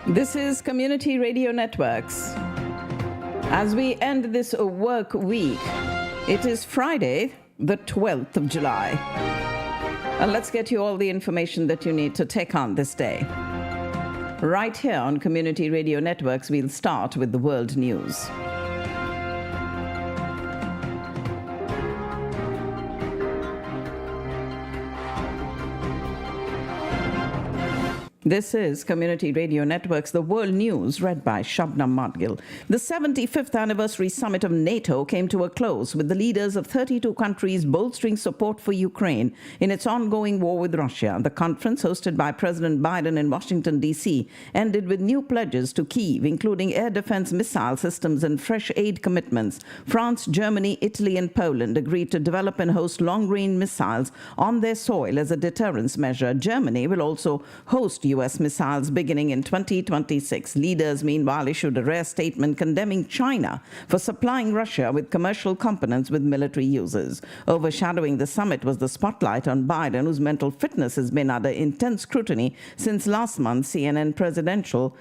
This is Community Radio Networks. As we end this work week, it is Friday, the 12th of July. And let's get you all the information that you need to take on this day. Right here on Community Radio Networks, we'll start with the world news. This is Community Radio Networks, the world news, read by Shabnam Madgil. The 75th anniversary summit of NATO came to a close with the leaders of 32 countries bolstering support for Ukraine in its ongoing war with Russia. The conference, hosted by President Biden in Washington, D.C., ended with new pledges to Kyiv, including air defense missile systems and fresh aid commitments. France, Germany, Italy, and Poland agreed to develop and host long-range missiles on their soil as a deterrence measure. Germany will also host U.S. missiles beginning in 2026. Leaders, meanwhile, issued a rare statement condemning China for supplying Russia with commercial components with military uses. Overshadowing the summit was the spotlight on Biden, whose mental fitness has been under intense scrutiny since last month's CNN presidential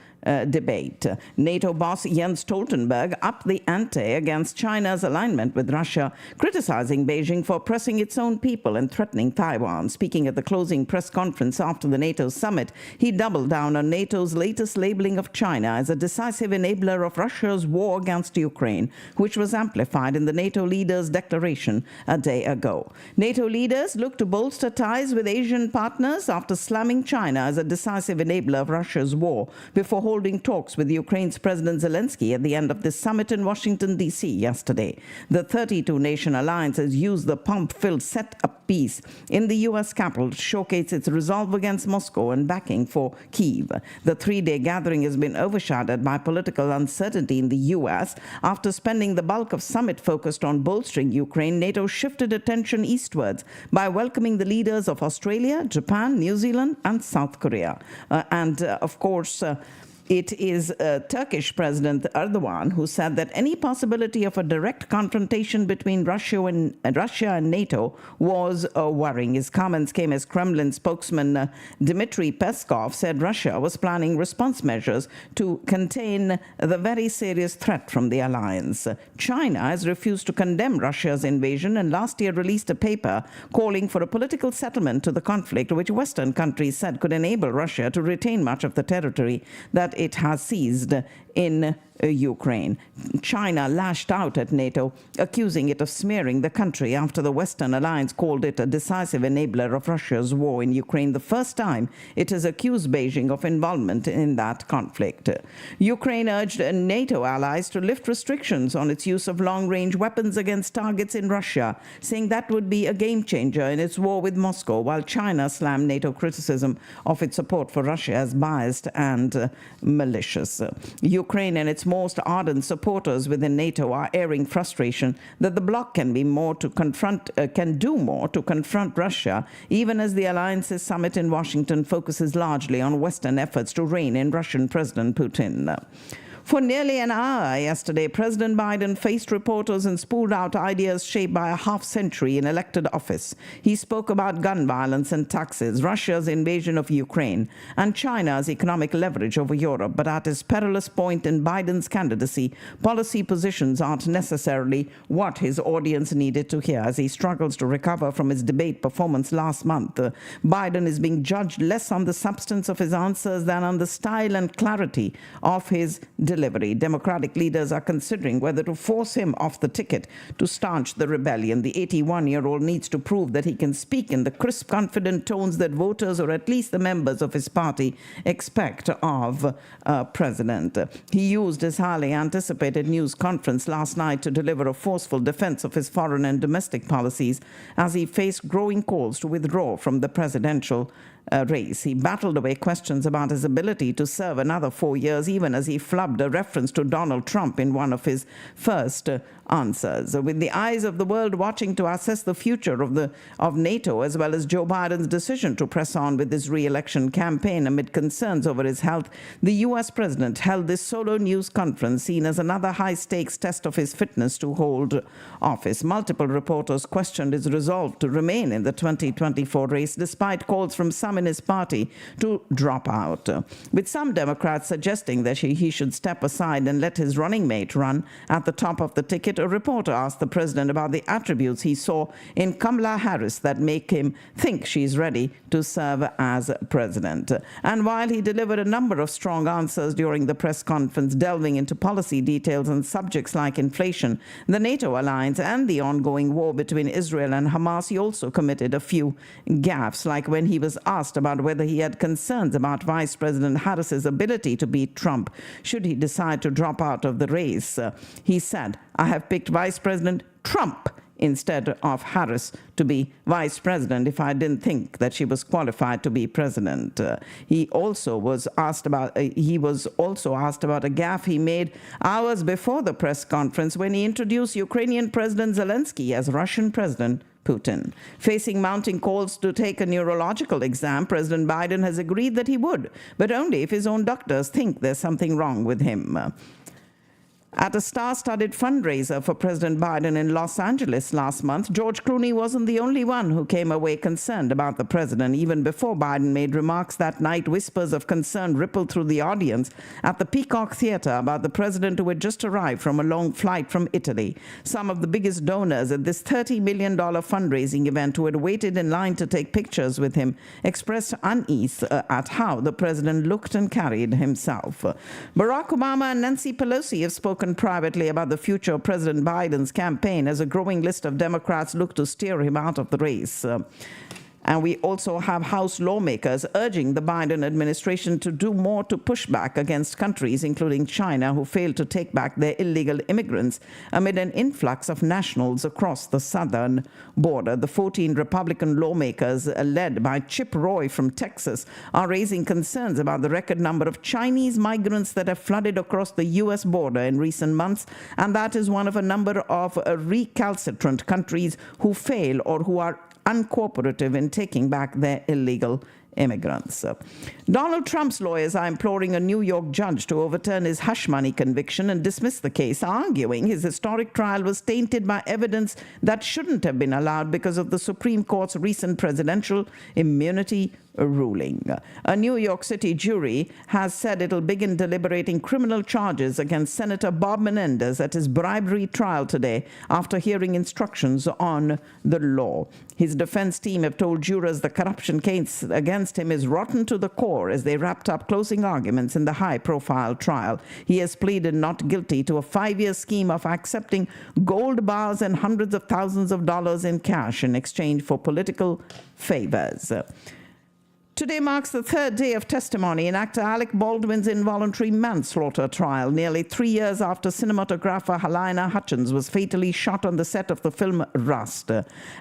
debate. NATO boss Jens Stoltenberg upped the ante against China's alignment with Russia, criticizing Beijing for oppressing its own people and threatening Taiwan. Speaking at the closing press conference after the NATO summit, he doubled down on NATO's latest labeling of China as a decisive enabler of Russia's war against Ukraine, which was amplified in the NATO leaders' declaration a day ago. NATO leaders look to bolster ties with Asian partners after slamming China as a decisive enabler of Russia's war before holding talks with Ukraine's President Zelensky at the end of this summit in Washington, D.C. yesterday. The 32-nation alliance has used the pomp-filled set-up piece in the U.S. Capitol to showcase its resolve against Moscow and backing for Kyiv. The three-day gathering has been overshadowed by political uncertainty in the U.S. After spending the bulk of summit focused on bolstering Ukraine, NATO shifted attention eastwards by welcoming the leaders of Australia, Japan, New Zealand, and South Korea. Of course, it is Turkish President Erdogan who said that any possibility of a direct confrontation between Russia and NATO was worrying. His comments came as Kremlin spokesman Dmitry Peskov said Russia was planning response measures to contain the very serious threat from the alliance. China has refused to condemn Russia's invasion and last year released a paper calling for a political settlement to the conflict, which Western countries said could enable Russia to retain much of the territory that it has seized in Ukraine. China lashed out at NATO, accusing it of smearing the country after the Western alliance called it a decisive enabler of Russia's war in Ukraine, the first time it has accused Beijing of involvement in that conflict. Ukraine urged NATO allies to lift restrictions on its use of long-range weapons against targets in Russia, saying that would be a game-changer in its war with Moscow, while China slammed NATO criticism of its support for Russia as biased and malicious. Ukraine and its most ardent supporters within NATO are airing frustration that the bloc can do more to confront Russia, even as the alliance's summit in Washington focuses largely on Western efforts to rein in Russian President Putin. For nearly an hour yesterday, President Biden faced reporters and spooled out ideas shaped by a half-century in elected office. He spoke about gun violence and taxes, Russia's invasion of Ukraine, and China's economic leverage over Europe. But at his perilous point in Biden's candidacy, policy positions aren't necessarily what his audience needed to hear. As he struggles to recover from his debate performance last month, Biden is being judged less on the substance of his answers than on the style and clarity of his delivery. Democratic leaders are considering whether to force him off the ticket to staunch the rebellion. The 81-year-old needs to prove that he can speak in the crisp, confident tones that voters, or at least the members of his party, expect of a president. He used his highly anticipated news conference last night to deliver a forceful defense of his foreign and domestic policies as he faced growing calls to withdraw from the presidential race. He battled away questions about his ability to serve another 4 years, even as he flubbed a reference to Donald Trump in one of his first answers. With the eyes of the world watching to assess the future of NATO, as well as Joe Biden's decision to press on with his re-election campaign amid concerns over his health, the U.S. president held this solo news conference seen as another high-stakes test of his fitness to hold office. Multiple reporters questioned his resolve to remain in the 2024 race, despite calls from some some in his party to drop out, with some Democrats suggesting that he should step aside and let his running mate run at the top of the ticket. A reporter asked the president about the attributes he saw in Kamala Harris that make him think she's ready to serve as president. And while he delivered a number of strong answers during the press conference, delving into policy details and subjects like inflation, the NATO alliance, and the ongoing war between Israel and Hamas, he also committed a few gaffes, like when he was asked about whether he had concerns about Vice President Harris's ability to beat Trump should he decide to drop out of the race. He said, "I have picked Vice President Trump instead of Harris to be vice president if I didn't think that she was qualified to be president." He was also asked about a gaffe he made hours before the press conference when he introduced Ukrainian President Zelensky as Russian President Putin. Facing mounting calls to take a neurological exam, President Biden has agreed that he would, but only if his own doctors think there's something wrong with him. At a star-studded fundraiser for President Biden in Los Angeles last month, George Clooney wasn't the only one who came away concerned about the president. Even before Biden made remarks that night, whispers of concern rippled through the audience at the Peacock Theatre about the president who had just arrived from a long flight from Italy. Some of the biggest donors at this $30 million fundraising event, who had waited in line to take pictures with him, expressed unease at how the president looked and carried himself. Barack Obama and Nancy Pelosi have spoken privately about the future of President Biden's campaign as a growing list of Democrats look to steer him out of the race. And we also have House lawmakers urging the Biden administration to do more to push back against countries, including China, who failed to take back their illegal immigrants amid an influx of nationals across the southern border. The 14 Republican lawmakers, led by Chip Roy from Texas, are raising concerns about the record number of Chinese migrants that have flooded across the U.S. border in recent months, and that is one of a number of recalcitrant countries who fail or who are uncooperative in taking back their illegal immigrants. Donald Trump's lawyers are imploring a New York judge to overturn his hush money conviction and dismiss the case, arguing his historic trial was tainted by evidence that shouldn't have been allowed because of the Supreme Court's recent presidential immunity ruling. A New York City jury has said it'll begin deliberating criminal charges against Senator Bob Menendez at his bribery trial today after hearing instructions on the law. His defense team have told jurors the corruption case against him is rotten to the core as they wrapped up closing arguments in the high-profile trial. He has pleaded not guilty to a 5-year scheme of accepting gold bars and hundreds of thousands of dollars in cash in exchange for political favors. Today marks the third day of testimony in actor Alec Baldwin's involuntary manslaughter trial, nearly 3 years after cinematographer Halyna Hutchins was fatally shot on the set of the film Rust.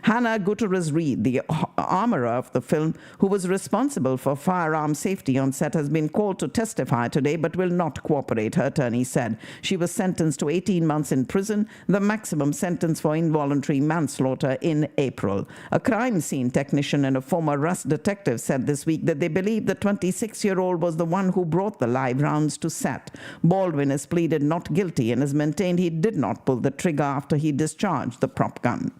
Hannah Gutierrez-Reed, the armorer of the film, who was responsible for firearm safety on set, has been called to testify today but will not cooperate, her attorney said. She was sentenced to 18 months in prison, the maximum sentence for involuntary manslaughter, in April. A crime scene technician and a former Rust detective said this week that they believe the 26-year-old was the one who brought the live rounds to set. Baldwin has pleaded not guilty and has maintained he did not pull the trigger after he discharged the prop gun.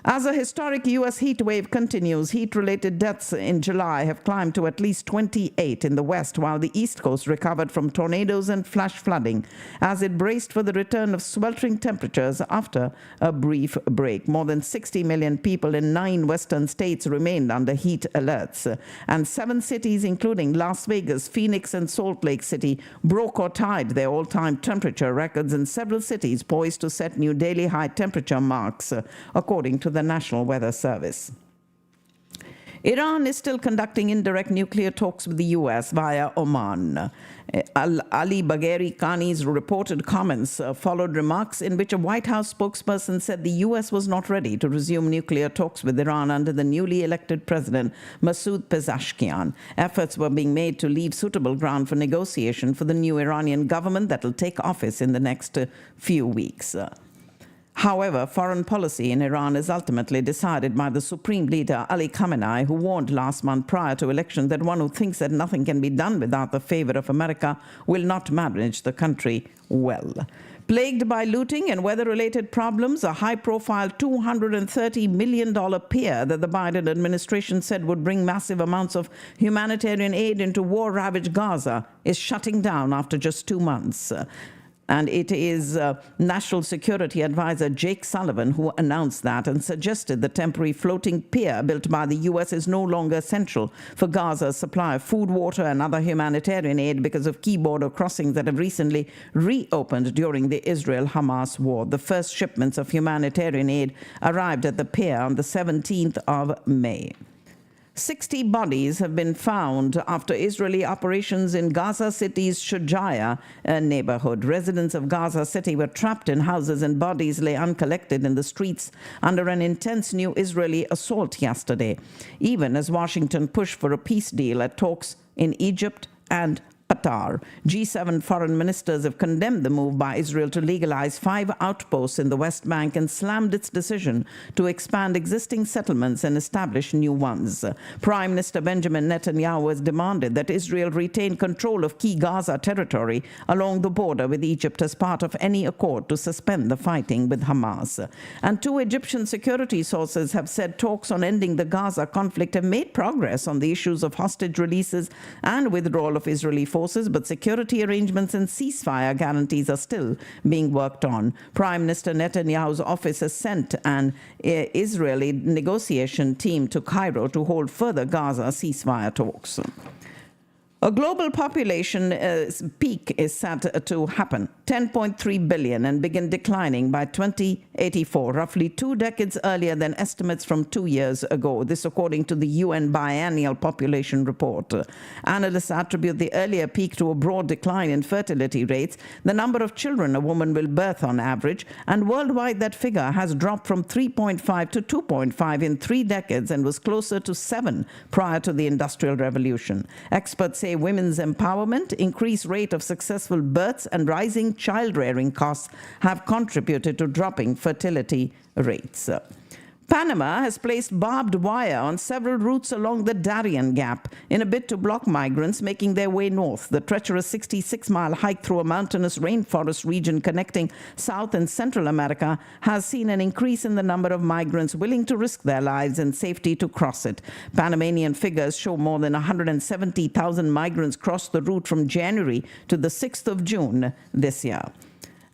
As a historic U.S. heat wave continues, heat-related deaths in July have climbed to at least 28 in the West, while the East Coast recovered from tornadoes and flash flooding as it braced for the return of sweltering temperatures after a brief break. More than 60 million people in 9 western states remained under heat alerts, and 7 cities, including Las Vegas, Phoenix, and Salt Lake City, broke or tied their all-time temperature records, and several cities poised to set new daily high temperature marks, according to the National Weather Service. Iran is still conducting indirect nuclear talks with the U.S. via Oman. Ali Bagheri Khani's reported comments followed remarks in which a White House spokesperson said the U.S. was not ready to resume nuclear talks with Iran under the newly elected president, Masoud Pezeshkian. Efforts were being made to leave suitable ground for negotiation for the new Iranian government that will take office in the next few weeks. However, foreign policy in Iran is ultimately decided by the supreme leader, Ali Khamenei, who warned last month prior to elections that one who thinks that nothing can be done without the favor of America will not manage the country well. Plagued by looting and weather-related problems, a high-profile $230 million pier that the Biden administration said would bring massive amounts of humanitarian aid into war-ravaged Gaza is shutting down after just 2 months. And it is National Security Advisor Jake Sullivan who announced that and suggested the temporary floating pier built by the U.S. is no longer essential for Gaza's supply of food, water, and other humanitarian aid because of key border crossings that have recently reopened during the Israel-Hamas war. The first shipments of humanitarian aid arrived at the pier on the 17th of May. 60 bodies have been found after Israeli operations in Gaza City's Shujaiya neighborhood. Residents of Gaza City were trapped in houses and bodies lay uncollected in the streets under an intense new Israeli assault yesterday, even as Washington pushed for a peace deal at talks in Egypt and Qatar. G7 foreign ministers have condemned the move by Israel to legalize 5 outposts in the West Bank and slammed its decision to expand existing settlements and establish new ones. Prime Minister Benjamin Netanyahu has demanded that Israel retain control of key Gaza territory along the border with Egypt as part of any accord to suspend the fighting with Hamas. And 2 Egyptian security sources have said talks on ending the Gaza conflict have made progress on the issues of hostage releases and withdrawal of Israeli forces, but security arrangements and ceasefire guarantees are still being worked on. Prime Minister Netanyahu's office has sent an Israeli negotiation team to Cairo to hold further Gaza ceasefire talks. A global population peak is set to happen, 10.3 billion, and begin declining by 2084, roughly 2 decades earlier than estimates from 2 years ago. This according to the UN Biennial Population Report. Analysts attribute the earlier peak to a broad decline in fertility rates, the number of children a woman will birth on average, and worldwide that figure has dropped from 3.5 to 2.5 in 3 decades and was closer to 7 prior to the Industrial Revolution. Experts say women's empowerment, increased rate of successful births, and rising child-rearing costs have contributed to dropping fertility rates. Panama has placed barbed wire on several routes along the Darien Gap in a bid to block migrants making their way north. The treacherous 66-mile hike through a mountainous rainforest region connecting South and Central America has seen an increase in the number of migrants willing to risk their lives and safety to cross it. Panamanian figures show more than 170,000 migrants crossed the route from January to the 6th of June this year.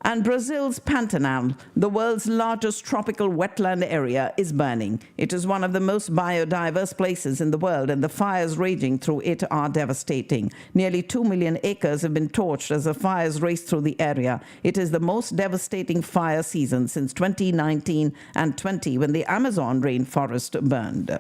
And Brazil's Pantanal, the world's largest tropical wetland area, is burning. It is one of the most biodiverse places in the world, and the fires raging through it are devastating. Nearly 2 million acres have been torched as the fires race through the area. It is the most devastating fire season since 2019 and 20, when the Amazon rainforest burned.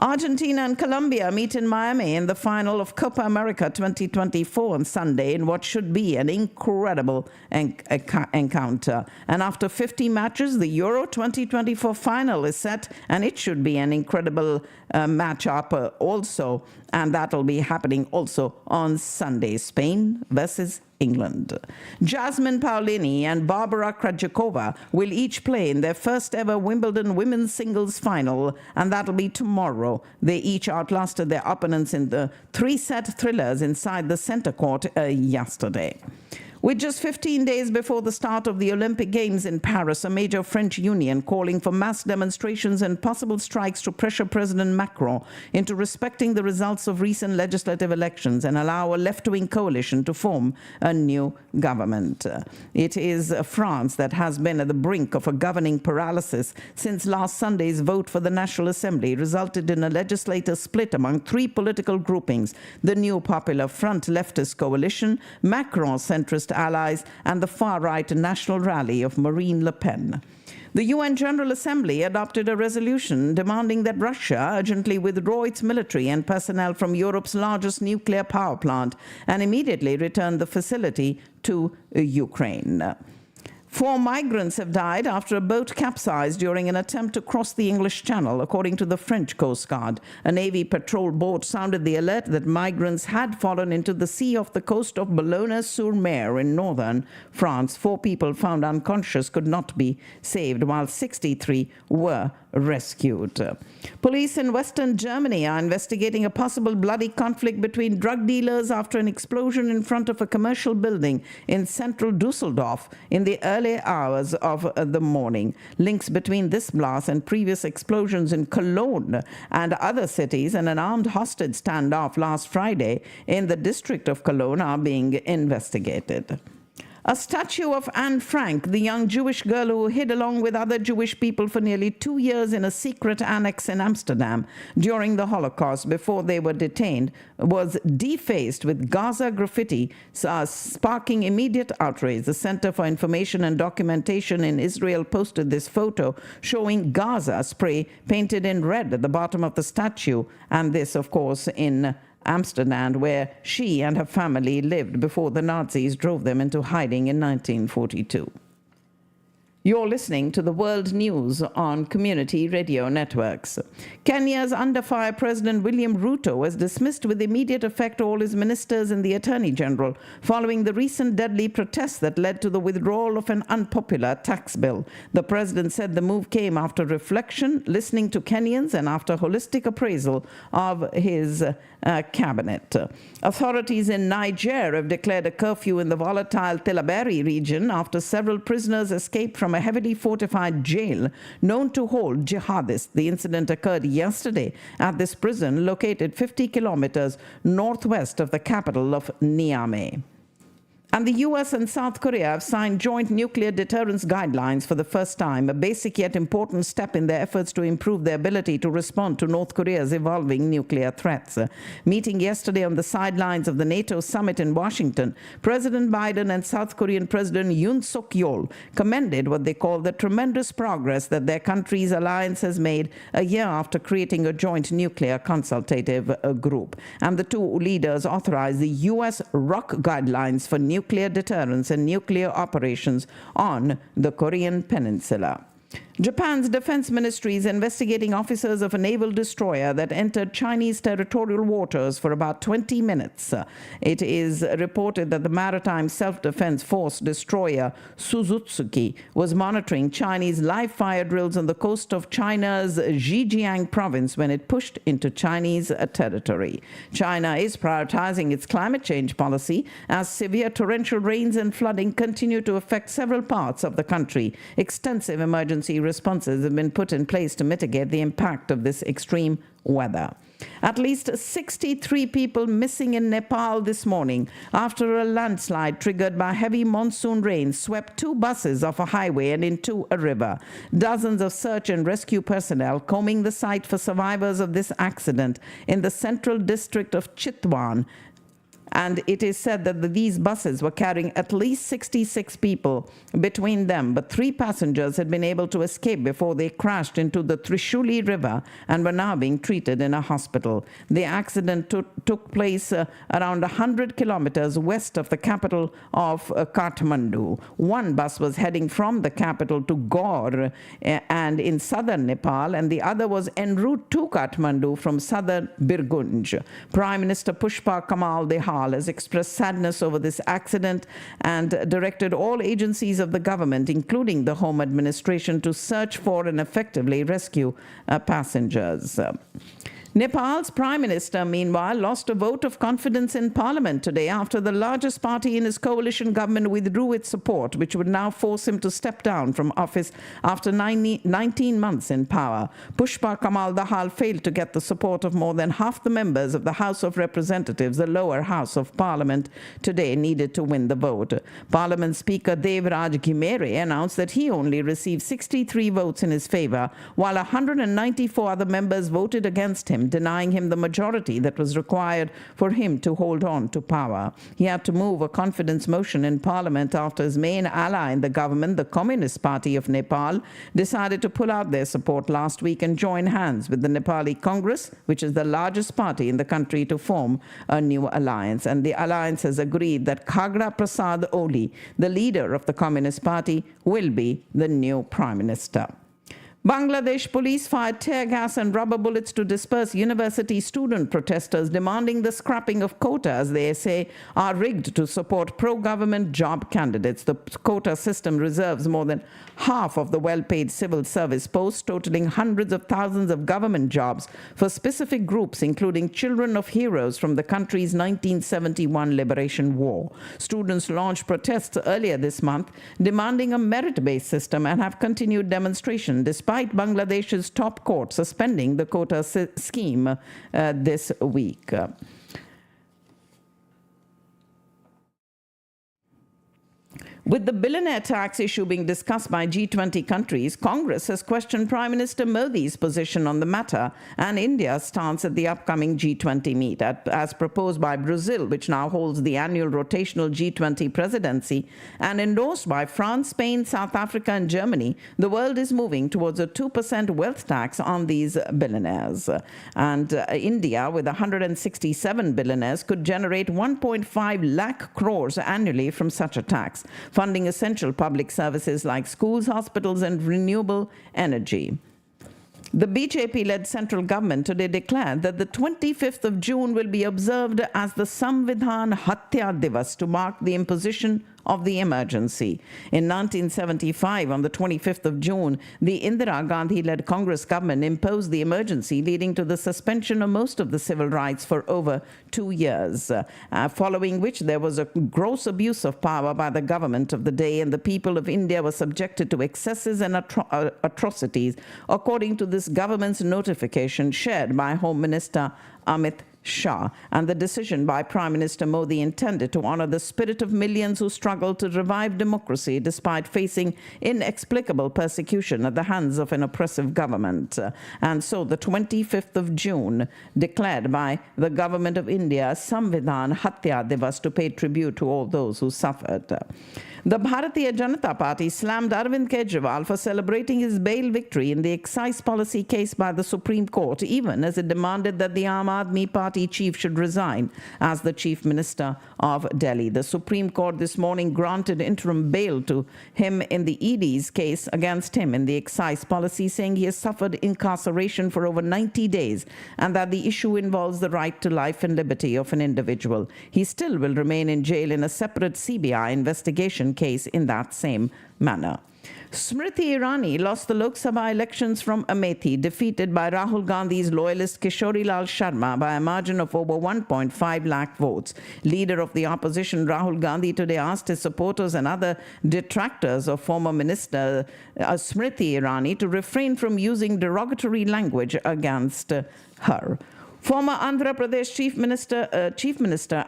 Argentina and Colombia meet in Miami in the final of Copa America 2024 on Sunday in what should be an incredible encounter. And after 50 matches, the Euro 2024 final is set, and it should be an incredible matchup also. And that'll be happening also on Sunday. Spain versus England. Jasmine Paolini and Barbara Krejcikova will each play in their first ever Wimbledon women's singles final, and that'll be tomorrow. They each outlasted their opponents in the 3-set thrillers inside the center court yesterday. With just 15 days before the start of the Olympic Games in Paris, a major French union calling for mass demonstrations and possible strikes to pressure President Macron into respecting the results of recent legislative elections and allow a left-wing coalition to form a new government. It is France that has been at the brink of a governing paralysis since last Sunday's vote for the National Assembly resulted in a legislative split among 3 political groupings: the New Popular Front leftist coalition, Macron's centrist allies, and the far-right National Rally of Marine Le Pen. The UN General Assembly adopted a resolution demanding that Russia urgently withdraw its military and personnel from Europe's largest nuclear power plant and immediately return the facility to Ukraine. 4 migrants have died after a boat capsized during an attempt to cross the English Channel, according to the French Coast Guard. A Navy patrol boat sounded the alert that migrants had fallen into the sea off the coast of Boulogne-sur-Mer in northern France. 4 people found unconscious could not be saved, while 63 were rescued. Police in Western Germany are investigating a possible bloody conflict between drug dealers after an explosion in front of a commercial building in central Dusseldorf in the early hours of the morning. Links between this blast and previous explosions in Cologne and other cities and an armed hostage standoff last Friday in the district of Cologne are being investigated. A statue of Anne Frank, the young Jewish girl who hid along with other Jewish people for nearly 2 years in a secret annex in Amsterdam during the Holocaust before they were detained, was defaced with Gaza graffiti, sparking immediate outrage. The Center for Information and Documentation in Israel posted this photo showing Gaza spray painted in red at the bottom of the statue, and this, of course, in Amsterdam, where she and her family lived before the Nazis drove them into hiding in 1942. You're listening to the World News on Community Radio Networks. Kenya's under-fire President William Ruto has dismissed with immediate effect all his ministers and the Attorney General following the recent deadly protests that led to the withdrawal of an unpopular tax bill. The president said the move came after reflection, listening to Kenyans, and after holistic appraisal of his cabinet. Authorities in Niger have declared a curfew in the volatile Tillaberi region after several prisoners escaped from a heavily fortified jail known to hold jihadists. The incident occurred yesterday at this prison located 50 kilometers northwest of the capital of Niamey. And the U.S. and South Korea have signed joint nuclear deterrence guidelines for the first time, a basic yet important step in their efforts to improve their ability to respond to North Korea's evolving nuclear threats. Meeting yesterday on the sidelines of the NATO summit in Washington, President Biden and South Korean President Yoon Suk-yeol commended what they call the tremendous progress that their country's alliance has made a year after creating a joint nuclear consultative group. And the two leaders authorized the U.S. ROC guidelines for nuclear deterrence and nuclear operations on the Korean Peninsula. Japan's defense ministry is investigating officers of a naval destroyer that entered Chinese territorial waters for about 20 minutes. It is reported that the Maritime Self-Defense Force destroyer Suzutsuki was monitoring Chinese live-fire drills on the coast of China's Zhejiang province when it pushed into Chinese territory. China is prioritizing its climate change policy as severe torrential rains and flooding continue to affect several parts of the country. Extensive emergency responses have been put in place to mitigate the impact of this extreme weather. At least 63 people missing in Nepal this morning after a landslide triggered by heavy monsoon rain swept 2 buses off a highway and into a river. Dozens of search and rescue personnel combing the site for survivors of this accident in the central district of Chitwan. And it is said that these buses were carrying at least 66 people between them, but 3 passengers had been able to escape before they crashed into the Trishuli River and were now being treated in a hospital. The accident took place around 100 kilometers west of the capital of Kathmandu. One bus was heading from the capital to Gaur and in southern Nepal, and the other was en route to Kathmandu from southern Birgunj. Prime Minister Pushpa Kamal Dehal has expressed sadness over this accident and directed all agencies of the government, including the Home Administration, to search for and effectively rescue passengers. Nepal's Prime Minister, meanwhile, lost a vote of confidence in Parliament today after the largest party in his coalition government withdrew its support, which would now force him to step down from office after 19 months in power. Pushpa Kamal Dahal failed to get the support of more than half the members of the House of Representatives, the lower house of Parliament, today needed to win the vote. Parliament Speaker Devraj Ghimere announced that he only received 63 votes in his favor, while 194 other members voted against him. him, denying him the majority that was required for him to hold on to power. He had to move a confidence motion in parliament after his main ally in the government, the Communist Party of Nepal, decided to pull out their support last week and join hands with the Nepali Congress, which is the largest party in the country, to form a new alliance. And the alliance has agreed that Khagra Prasad Oli, the leader of the Communist Party, will be the new Prime Minister. Bangladesh police fired tear gas and rubber bullets to disperse university student protesters demanding the scrapping of quotas they say are rigged to support pro-government job candidates. The quota system reserves more than half of the well-paid civil service posts, totaling hundreds of thousands of government jobs for specific groups, including children of heroes from the country's 1971 liberation war. Students launched protests earlier this month demanding a merit-based system and have continued demonstration despite Bangladesh's top court suspending the quota scheme this week. With the billionaire tax issue being discussed by G20 countries, Congress has questioned Prime Minister Modi's position on the matter and India's stance at the upcoming G20 meet. As proposed by Brazil, which now holds the annual rotational G20 presidency, and endorsed by France, Spain, South Africa, and Germany, the world is moving towards a 2% wealth tax on these billionaires. And India, with 167 billionaires, could generate 1.5 lakh crores annually from such a tax, funding essential public services like schools, hospitals, and renewable energy. The BJP-led central government today declared that the 25th of June will be observed as the Samvidhan Hatya Divas to mark the imposition of the emergency. In 1975, on the 25th of June, the Indira Gandhi-led Congress government imposed the emergency, leading to the suspension of most of the civil rights for over 2 years, following which there was a gross abuse of power by the government of the day, and the people of India were subjected to excesses and atrocities, according to this government's notification shared by Home Minister Amit Shah. And the decision by Prime Minister Modi intended to honor the spirit of millions who struggled to revive democracy despite facing inexplicable persecution at the hands of an oppressive government. And so the 25th of June, declared by the government of India Samvidhan Hatya Divas, to pay tribute to all those who suffered. The Bharatiya Janata Party slammed Arvind Kejriwal for celebrating his bail victory in the excise policy case by the Supreme Court, even as it demanded that the Aam Aadmi Party chief should resign as the Chief Minister of Delhi. The Supreme Court this morning granted interim bail to him in the ED's case against him in the excise policy, saying he has suffered incarceration for over 90 days and that the issue involves the right to life and liberty of an individual. He still will remain in jail in a separate CBI investigation case in that same manner. Smriti Irani lost the Lok Sabha elections from Amethi, defeated by Rahul Gandhi's loyalist Kishorilal Sharma by a margin of over 1.5 lakh votes. Leader of the opposition Rahul Gandhi today asked his supporters and other detractors of former Minister Smriti Irani to refrain from using derogatory language against her. Former Andhra Pradesh Chief Minister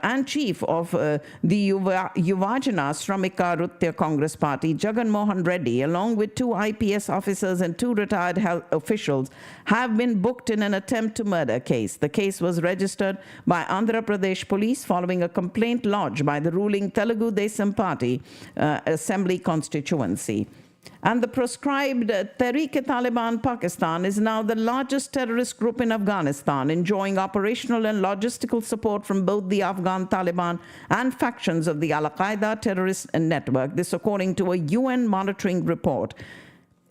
and Chief of the Yuvajana Shramika Nritya Congress Party, Jagan Mohan Reddy, along with 2 IPS officers and 2 retired health officials, have been booked in an attempt to murder case. The case was registered by Andhra Pradesh Police following a complaint lodged by the ruling Telugu Desam Party Assembly constituency. And the proscribed Tehreek-e-Taliban Pakistan is now the largest terrorist group in Afghanistan, enjoying operational and logistical support from both the Afghan Taliban and factions of the Al-Qaeda terrorist network. This according to a UN monitoring report,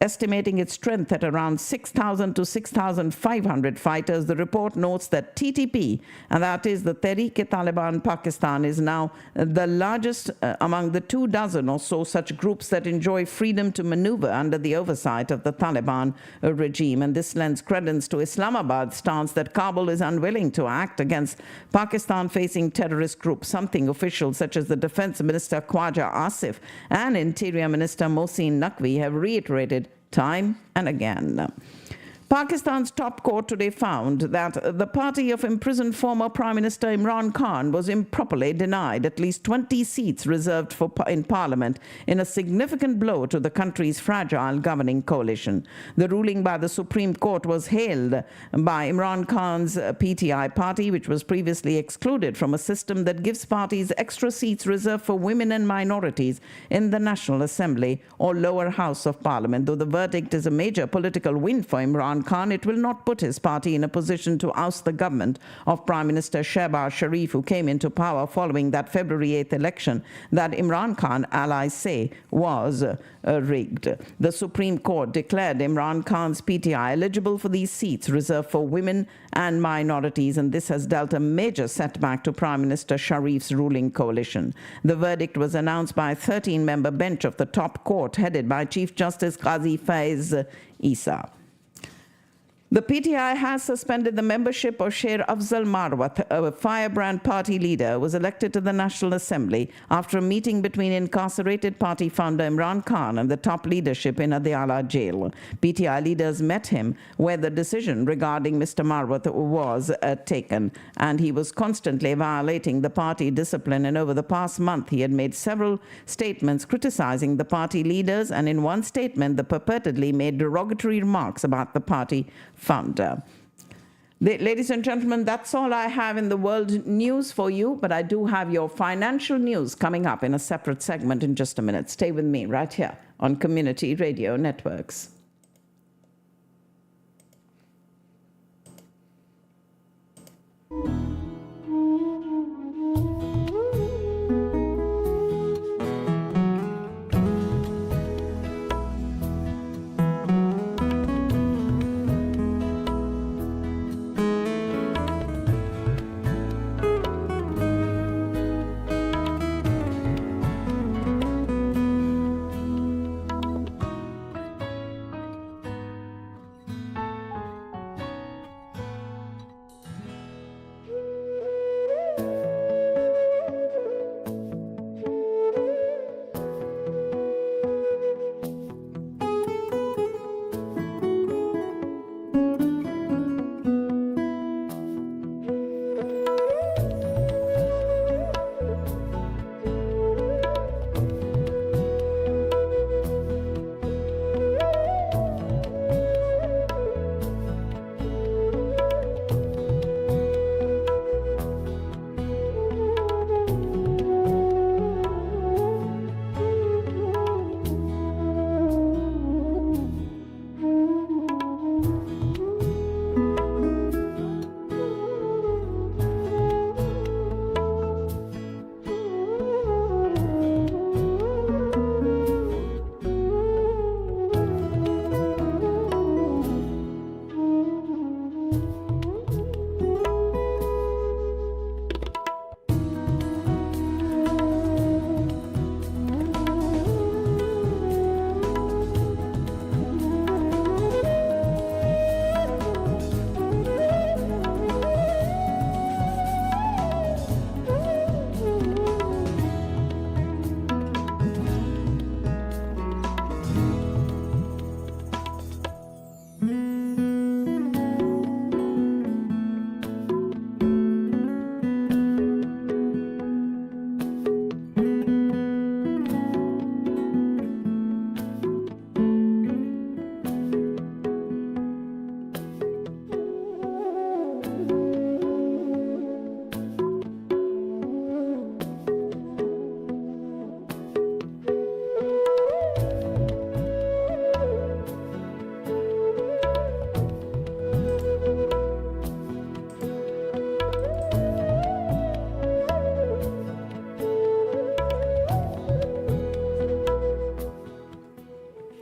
estimating its strength at around 6,000 to 6,500 fighters. The report notes that TTP, and that is the Tehreek-e-Taliban Pakistan, is now the largest among the 24 or so such groups that enjoy freedom to maneuver under the oversight of the Taliban regime. And this lends credence to Islamabad's stance that Kabul is unwilling to act against Pakistan-facing terrorist groups, something officials such as the Defense Minister Khwaja Asif and Interior Minister Mohsin Naqvi have reiterated time and again. Pakistan's top court today found that the party of imprisoned former Prime Minister Imran Khan was improperly denied at least 20 seats reserved in parliament in a significant blow to the country's fragile governing coalition. The ruling by the Supreme Court was hailed by Imran Khan's PTI party, which was previously excluded from a system that gives parties extra seats reserved for women and minorities in the National Assembly or lower house of parliament. Though the verdict is a major political win for Imran Khan, it will not put his party in a position to oust the government of Prime Minister Shehbaz Sharif, who came into power following that February 8th election that Imran Khan allies say was rigged. The Supreme Court declared Imran Khan's PTI eligible for these seats reserved for women and minorities, and this has dealt a major setback to Prime Minister Sharif's ruling coalition. The verdict was announced by a 13-member bench of the top court headed by Chief Justice Qazi Faiz Isa. The PTI has suspended the membership of Sher Afzal Marwat, a firebrand party leader, who was elected to the National Assembly after a meeting between incarcerated party founder Imran Khan and the top leadership in Adiala jail. PTI leaders met him where the decision regarding Mr. Marwat was taken, and he was constantly violating the party discipline, and over the past month he had made several statements criticizing the party leaders, and in one statement the purportedly made derogatory remarks about the party founder. Ladies and gentlemen, that's all I have in the world news for you, but I do have your financial news coming up in a separate segment in just a minute. Stay with me right here on Community Radio Networks.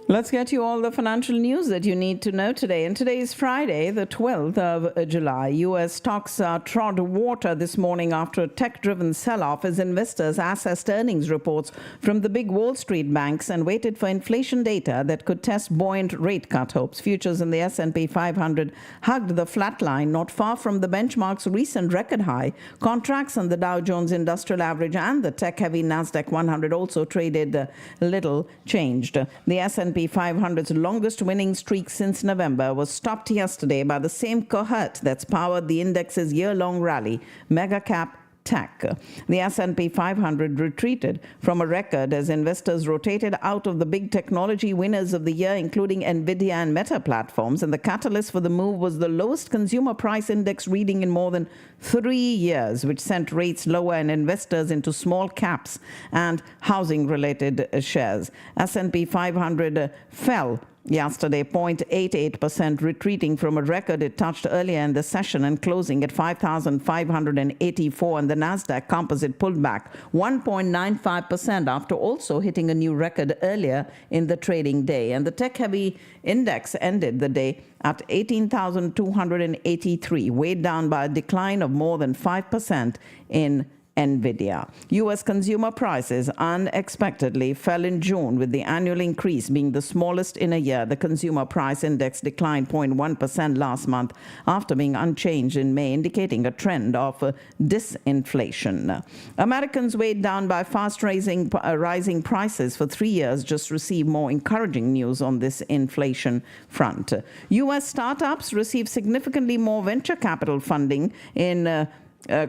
Let's get you all the financial news that you need to know today. And today is Friday, the 12th of July. U.S. stocks trod water this morning after a tech-driven sell-off as investors assessed earnings reports from the big Wall Street banks and waited for inflation data that could test buoyant rate cut hopes. Futures in the S&P 500 hugged the flat line, not far from the benchmark's recent record high. Contracts on the Dow Jones Industrial Average and the tech-heavy Nasdaq 100 also traded little changed. The S&P S&P 500's longest winning streak since November was stopped yesterday by the same cohort that's powered the index's year-long rally, mega-cap tech. The S&P 500 retreated from a record as investors rotated out of the big technology winners of the year, including Nvidia and Meta platforms, and the catalyst for the move was the lowest consumer price index reading in more than 3 years, which sent rates lower and investors into small caps and housing-related shares. S&P 500 fell yesterday 0.88%, retreating from a record it touched earlier in the session and closing at 5,584, and the Nasdaq Composite pulled back 1.95% after also hitting a new record earlier in the trading day. And the tech-heavy index ended the day at 18,283, weighed down by a decline of more than 5% in Nvidia. U.S. consumer prices unexpectedly fell in June, with the annual increase being the smallest in a year. The consumer price index declined 0.1% last month after being unchanged in May, indicating a trend of disinflation. Americans, weighed down by fast rising prices for 3 years, just received more encouraging news on this inflation front. U.S. startups received significantly more venture capital funding in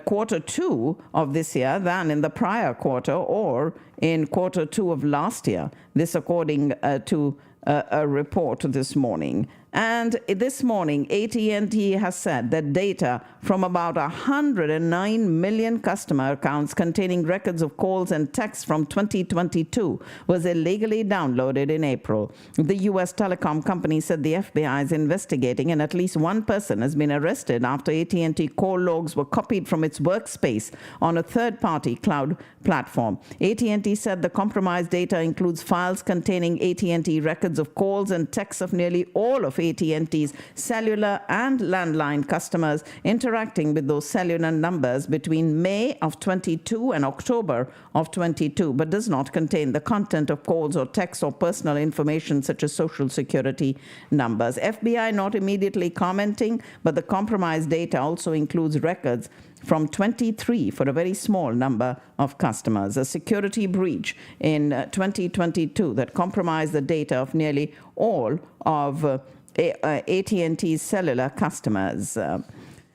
quarter 2 of this year than in the prior quarter or in quarter 2 of last year. This according to a report this morning. And this morning, AT&T has said that data from about 109 million customer accounts containing records of calls and texts from 2022 was illegally downloaded in April. The U.S. telecom company said the FBI is investigating, and at least one person has been arrested after AT&T call logs were copied from its workspace on a third-party cloud platform. AT&T said the compromised data includes files containing AT&T records of calls and texts of nearly all of AT&T's cellular and landline customers interacting with those cellular numbers between May of 22 and October of 22, but does not contain the content of calls or texts or personal information such as social security numbers. FBI not immediately commenting, but the compromised data also includes records from 23 for a very small number of customers. A security breach in 2022 that compromised the data of nearly all of AT&T's cellular customers.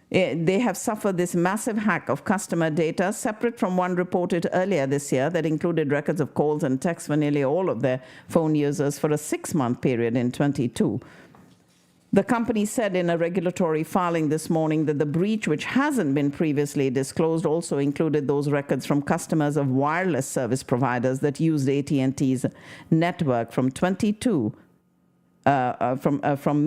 They have suffered this massive hack of customer data, separate from one reported earlier this year that included records of calls and texts for nearly all of their phone users for a 6-month period in 22. The company said in a regulatory filing this morning that the breach, which hasn't been previously disclosed, also included those records from customers of wireless service providers that used AT&T's network from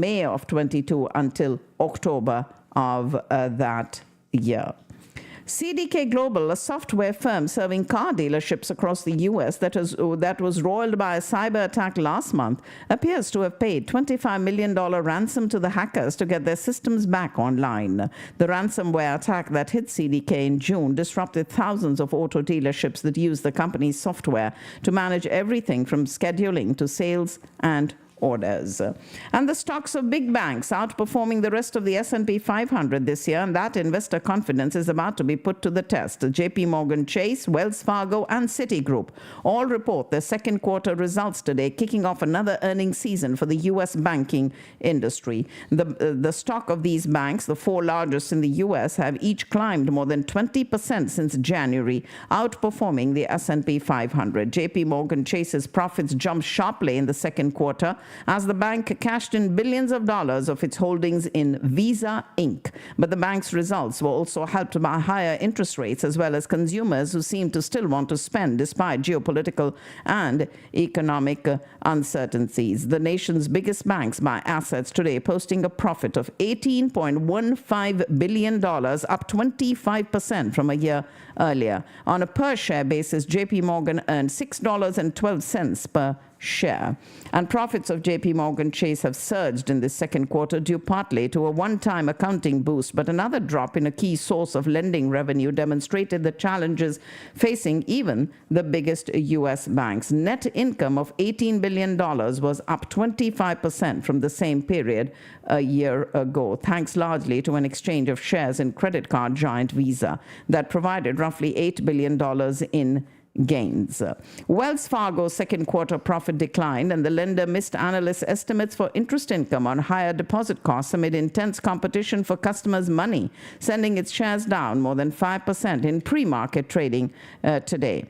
May of 22 until October of that year. CDK Global, a software firm serving car dealerships across the U.S. that was roiled by a cyber attack last month, appears to have paid $25 million ransom to the hackers to get their systems back online. The ransomware attack that hit CDK in June disrupted thousands of auto dealerships that use the company's software to manage everything from scheduling to sales and orders. And the stocks of big banks outperforming the rest of the S&P 500 this year, and that investor confidence is about to be put to the test. JP Morgan Chase, Wells Fargo, and Citigroup all report their second quarter results today, kicking off another earnings season for the U.S. banking industry. The stock of these banks, the 4 largest in the U.S., have each climbed more than 20% since January, outperforming the S&P 500. JP Morgan Chase's profits jumped sharply in the second quarter, as the bank cashed in billions of dollars of its holdings in Visa Inc. But the bank's results were also helped by higher interest rates, as well as consumers who seem to still want to spend despite geopolitical and economic uncertainties. The nation's biggest banks by assets today posting a profit of $18.15 billion, up 25% from a year earlier. On a per-share basis, JP Morgan earned $6.12 per share. And profits of JP Morgan Chase have surged in the second quarter due partly to a one-time accounting boost, but another drop in a key source of lending revenue demonstrated the challenges facing even the biggest U.S. banks. Net income of $18 billion was up 25% from the same period a year ago, thanks largely to an exchange of shares in credit card giant Visa that provided roughly $8 billion in gains. Wells Fargo's second quarter profit declined, and the lender missed analysts' estimates for interest income on higher deposit costs amid intense competition for customers' money, sending its shares down more than 5% in pre-market trading today.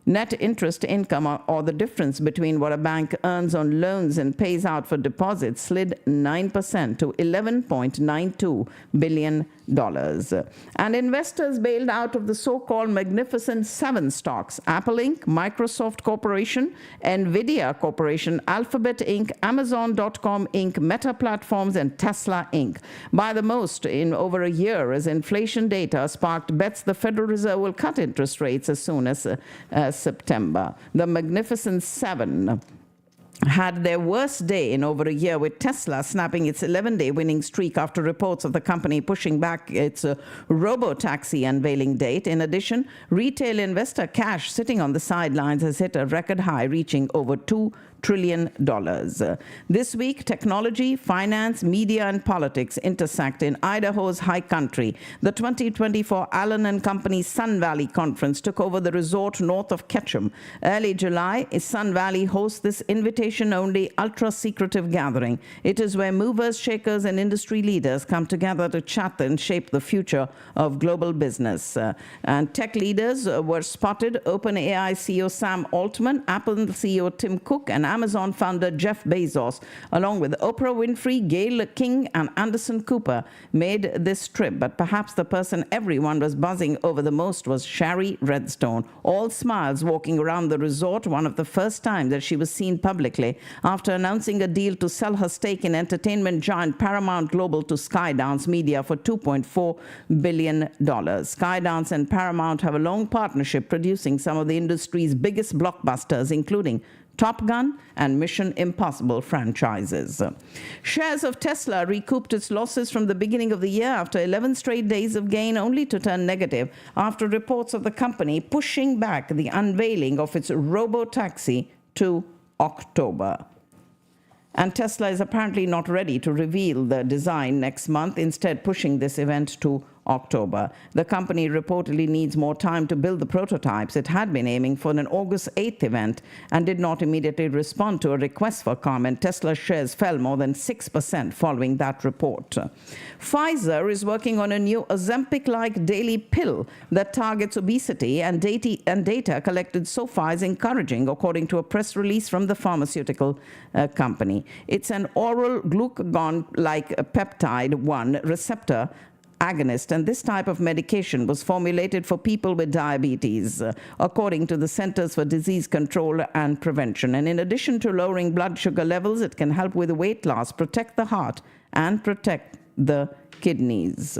Net interest income, or the difference between what a bank earns on loans and pays out for deposits, slid 9% to $11.92 billion. And investors bailed out of the so-called Magnificent Seven stocks: Apple Inc., Microsoft Corporation, NVIDIA Corporation, Alphabet Inc., Amazon.com Inc., Meta Platforms, and Tesla Inc. by the most in over a year, as inflation data sparked bets the Federal Reserve will cut interest rates as soon as September. The Magnificent Seven had their worst day in over a year, with Tesla snapping its 11-day winning streak after reports of the company pushing back its robo-taxi unveiling date. In addition, retail investor cash sitting on the sidelines has hit a record high, reaching over $2 trillion. This week, technology, finance, media, and politics intersect in Idaho's high country. The 2024 Allen and Company Sun Valley Conference took over the resort north of Ketchum. Early July, Sun Valley hosts this invitation-only, ultra-secretive gathering. It is where movers, shakers, and industry leaders come together to chat and shape the future of global business. And tech leaders were spotted: OpenAI CEO Sam Altman, Apple CEO Tim Cook, and Amazon founder Jeff Bezos, along with Oprah Winfrey, Gayle King, and Anderson Cooper, made this trip. But perhaps the person everyone was buzzing over the most was Shari Redstone, all smiles walking around the resort, one of the first times that she was seen publicly after announcing a deal to sell her stake in entertainment giant Paramount Global to Skydance Media for $2.4 billion. Skydance and Paramount have a long partnership, producing some of the industry's biggest blockbusters, including Top Gun and Mission Impossible franchises. Shares of Tesla recouped its losses from the beginning of the year after 11 straight days of gain, only to turn negative after reports of the company pushing back the unveiling of its robo-taxi to October. And Tesla is apparently not ready to reveal the design next month, instead pushing this event to October. The company reportedly needs more time to build the prototypes. It had been aiming for an August 8th event and did not immediately respond to a request for comment. Tesla shares fell more than 6% following that report. Pfizer is working on a new Ozempic-like daily pill that targets obesity, and data collected so far is encouraging, according to a press release from the pharmaceutical company. It's an oral glucagon-like peptide 1 receptor agonist, and this type of medication was formulated for people with diabetes, according to the Centers for Disease Control and Prevention. And in addition to lowering blood sugar levels, it can help with weight loss, protect the heart, and protect the kidneys.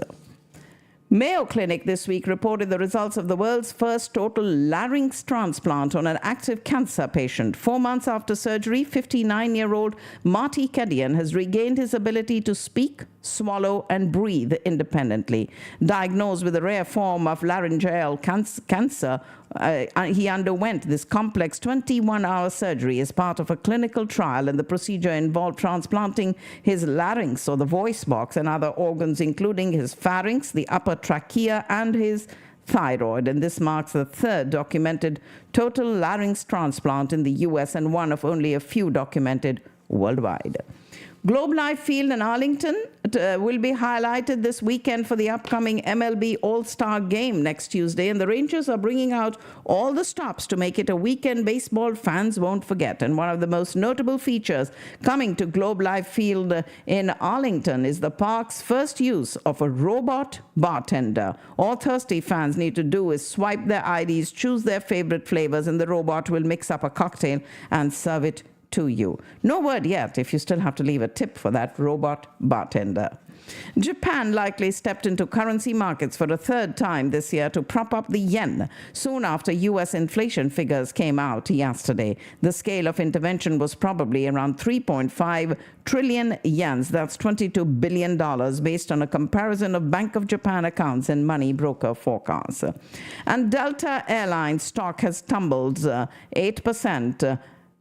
Mayo Clinic this week reported the results of the world's first total larynx transplant on an active cancer patient. 4 months after surgery, 59-year-old Marty Kedian has regained his ability to speak, swallow, and breathe independently. Diagnosed with a rare form of laryngeal cancer, he underwent this complex 21-hour surgery as part of a clinical trial, and the procedure involved transplanting his larynx, or the voice box, and other organs, including his pharynx, the upper trachea, and his thyroid. And this marks the third documented total larynx transplant in the U.S. and one of only a few documented worldwide. Globe Life Field in Arlington will be highlighted this weekend for the upcoming MLB All-Star Game next Tuesday, and the Rangers are bringing out all the stops to make it a weekend baseball fans won't forget. And one of the most notable features coming to Globe Life Field in Arlington is the park's first use of a robot bartender. All thirsty fans need to do is swipe their IDs, choose their favorite flavors, and the robot will mix up a cocktail and serve it to you. No word yet if you still have to leave a tip for that robot bartender. Japan likely stepped into currency markets for a third time this year to prop up the yen, soon after U.S. inflation figures came out yesterday. The scale of intervention was probably around 3.5 trillion yens, that's $22 billion, based on a comparison of Bank of Japan accounts and money broker forecasts. And Delta Airlines stock has tumbled 8%,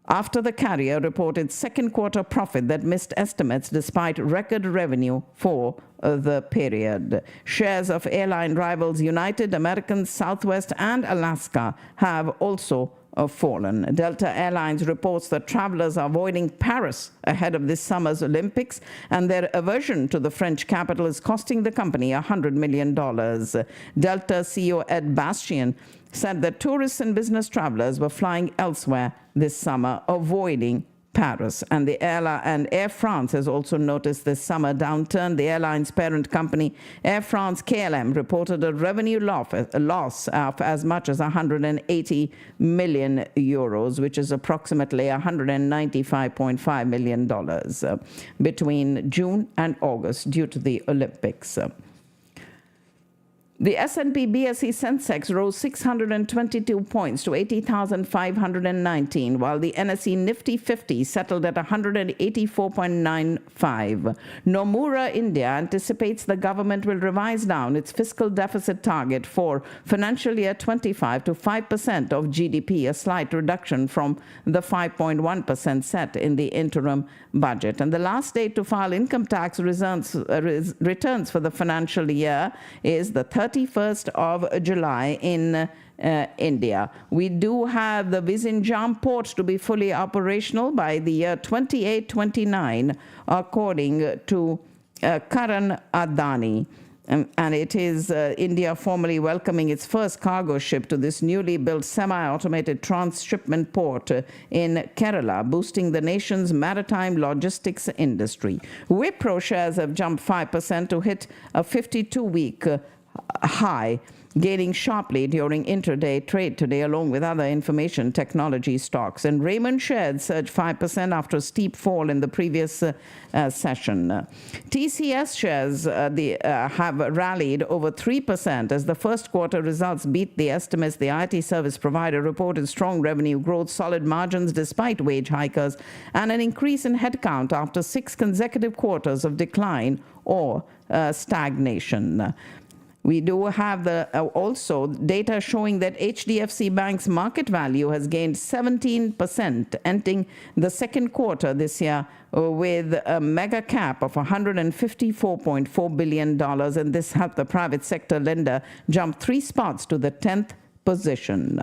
after the carrier reported second quarter profit that missed estimates despite record revenue for the period. Shares of airline rivals United, American, Southwest, and Alaska have also fallen. Delta Airlines reports that travelers are avoiding Paris ahead of this summer's Olympics, and their aversion to the French capital is costing the company $100 million. Delta CEO Ed Bastian said that tourists and business travelers were flying elsewhere this summer, avoiding Paris. And the airline and Air France has also noticed this summer downturn. The airline's parent company, Air France KLM, reported a revenue loss of as much as 180 million euros, which is approximately $195.5 million between June and August due to the Olympics. The S&P BSE Sensex rose 622 points to 80,519, while the NSE Nifty 50 settled at 184.95. Nomura India anticipates the government will revise down its fiscal deficit target for financial year 25 to 5% of GDP, a slight reduction from the 5.1% set in the interim budget. And the last date to file income tax returns for the financial year is the 31st of July in India. We do have the Vizinjam port to be fully operational by the year 28-29, according to Karan Adani. And it is India formally welcoming its first cargo ship to this newly built semi-automated transshipment port in Kerala, boosting the nation's maritime logistics industry. Wipro shares have jumped 5% to hit a 52-week high, gaining sharply during intraday trade today, along with other information technology stocks. And Raymond shares surged 5% after a steep fall in the previous session. TCS shares have rallied over 3% as the first quarter results beat the estimates. The IT service provider reported strong revenue growth, solid margins despite wage hikers, and an increase in headcount after 6 consecutive quarters of decline or stagnation. We do have also data showing that HDFC Bank's market value has gained 17%, ending the second quarter this year with a mega cap of $154.4 billion, and this helped the private sector lender jump 3 spots to the 10th position.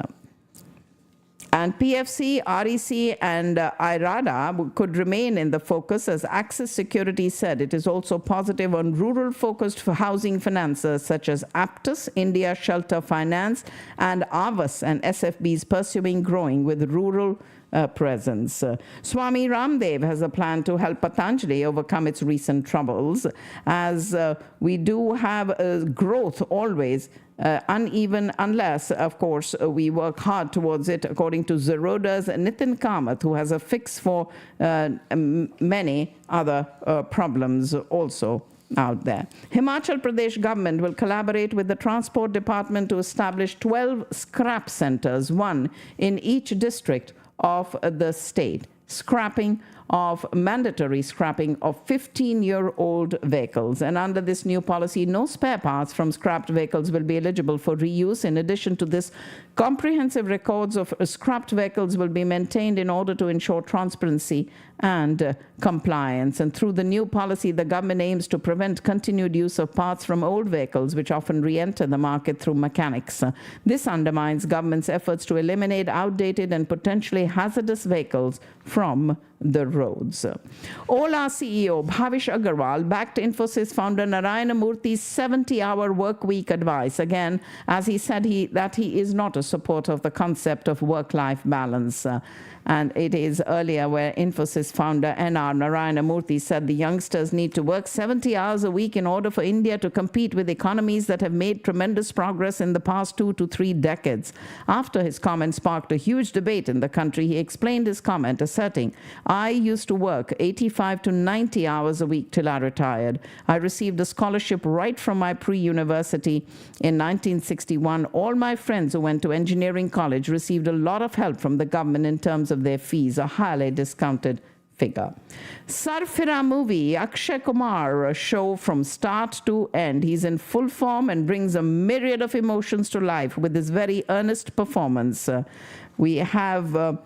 And PFC, REC, and IRADA could remain in the focus, as Axis Securities said. It is also positive on rural-focused housing financiers such as Aptus, India Shelter Finance, and Avas and SFBs pursuing growing with rural presence. Swami Ramdev has a plan to help Patanjali overcome its recent troubles, as we do have growth always uneven unless, of course, we work hard towards it, according to Zerodha's Nitin Kamath, who has a fix for many other problems also out there. Himachal Pradesh government will collaborate with the Transport Department to establish 12 scrap centers, one in each district of the state. Mandatory scrapping of 15-year-old vehicles. And under this new policy, no spare parts from scrapped vehicles will be eligible for reuse. In addition to this, comprehensive records of scrapped vehicles will be maintained in order to ensure transparency and compliance. And through the new policy, the government aims to prevent continued use of parts from old vehicles, which often re-enter the market through mechanics. This undermines government's efforts to eliminate outdated and potentially hazardous vehicles from the roads. Ola CEO Bhavish Agarwal backed Infosys founder Narayana Murthy's 70-hour work week advice, again, as he said that he is not a supporter of the concept of work-life balance. And it is earlier where Infosys founder NR Narayana Murthy said the youngsters need to work 70 hours a week in order for India to compete with economies that have made tremendous progress in the past 2 to 3 decades. After his comment sparked a huge debate in the country, he explained his comment, asserting, "I used to work 85 to 90 hours a week till I retired. I received a scholarship right from my pre-university in 1961. All my friends who went to engineering college received a lot of help from the government in terms of their fees, a highly discounted figure." Sarfira movie, Akshay Kumar show from start to end. He's in full form and brings a myriad of emotions to life with his very earnest performance. We have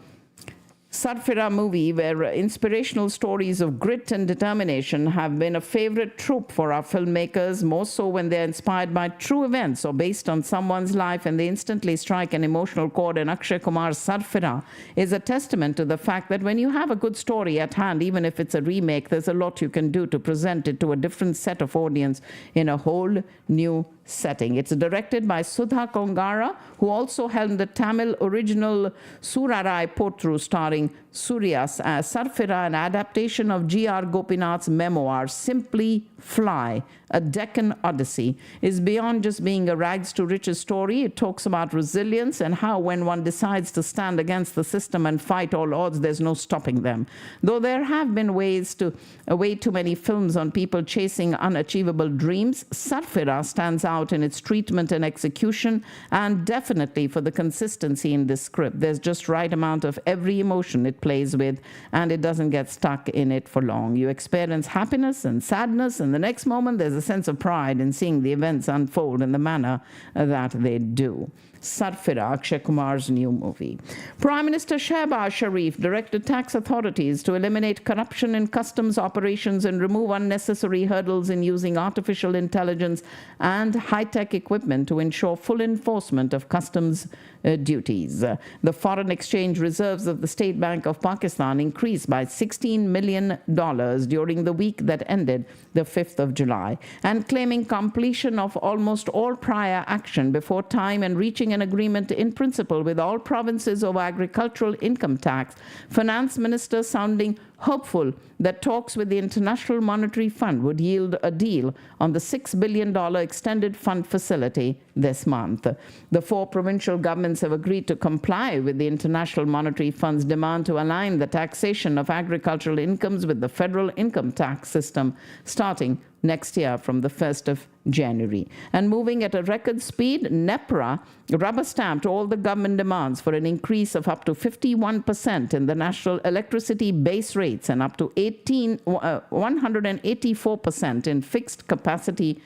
Sarfira movie, where inspirational stories of grit and determination have been a favorite trope for our filmmakers, more so when they're inspired by true events or based on someone's life and they instantly strike an emotional chord. And Akshay Kumar's Sarfira is a testament to the fact that when you have a good story at hand, even if it's a remake, there's a lot you can do to present it to a different set of audience in a whole new setting. It's directed by Sudha Kongara, who also helmed the Tamil original Surarai Potru starring Suryas as Sarfira, an adaptation of G.R. Gopinath's memoir Simply Fly, a Deccan Odyssey, is beyond just being a rags to riches story. It talks about resilience and how when one decides to stand against the system and fight all odds, there's no stopping them. Though there have been way too many films on people chasing unachievable dreams, Sarfira stands out in its treatment and execution, and definitely for the consistency in this script. There's just right amount of every emotion it plays with, and it doesn't get stuck in it for long. You experience happiness and sadness, and the next moment there's a sense of pride in seeing the events unfold in the manner that they do. Sarfira, Akshay Kumar's new movie. Prime Minister Shehbaz Sharif directed tax authorities to eliminate corruption in customs operations and remove unnecessary hurdles in using artificial intelligence and high-tech equipment to ensure full enforcement of customs duties. The foreign exchange reserves of the State Bank of Pakistan increased by $16 million during the week that ended the 5th of July, and claiming completion of almost all prior action before time and reaching an agreement in principle with all provinces over agricultural income tax, Finance Minister sounding hopeful that talks with the International Monetary Fund would yield a deal on the $6 billion extended fund facility this month. The 4 provincial governments have agreed to comply with the International Monetary Fund's demand to align the taxation of agricultural incomes with the federal income tax system starting next year from the 1st of January. And moving at a record speed, NEPRA rubber-stamped all the government demands for an increase of up to 51% in the national electricity base rates and up to 184% in fixed capacity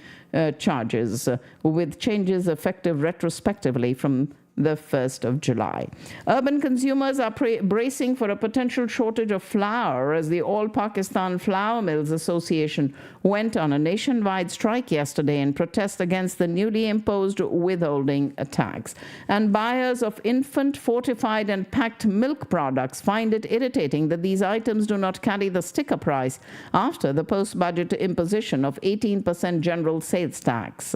charges, with changes effective retrospectively from the 1st of July. Urban consumers are bracing for a potential shortage of flour as the All Pakistan Flour Mills Association went on a nationwide strike yesterday in protest against the newly imposed withholding tax. And buyers of infant, fortified and packed milk products find it irritating that these items do not carry the sticker price after the post-budget imposition of 18% general sales tax.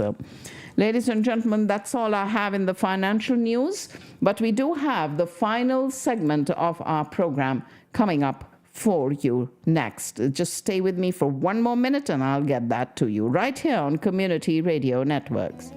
Ladies and gentlemen, that's all I have in the financial news, but we do have the final segment of our program coming up for you next. Just stay with me for one more minute and I'll get that to you right here on Community Radio Networks.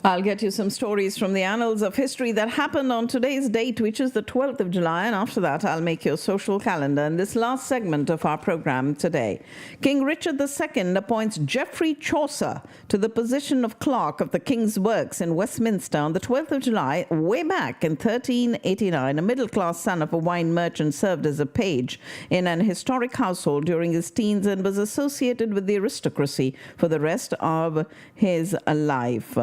I'll get you some stories from the annals of history that happened on today's date, which is the 12th of July, and after that I'll make your social calendar in this last segment of our program today. King Richard II appoints Geoffrey Chaucer to the position of Clerk of the King's Works in Westminster on the 12th of July. Way back in 1389, a middle-class son of a wine merchant served as a page in an historic household during his teens and was associated with the aristocracy for the rest of his life.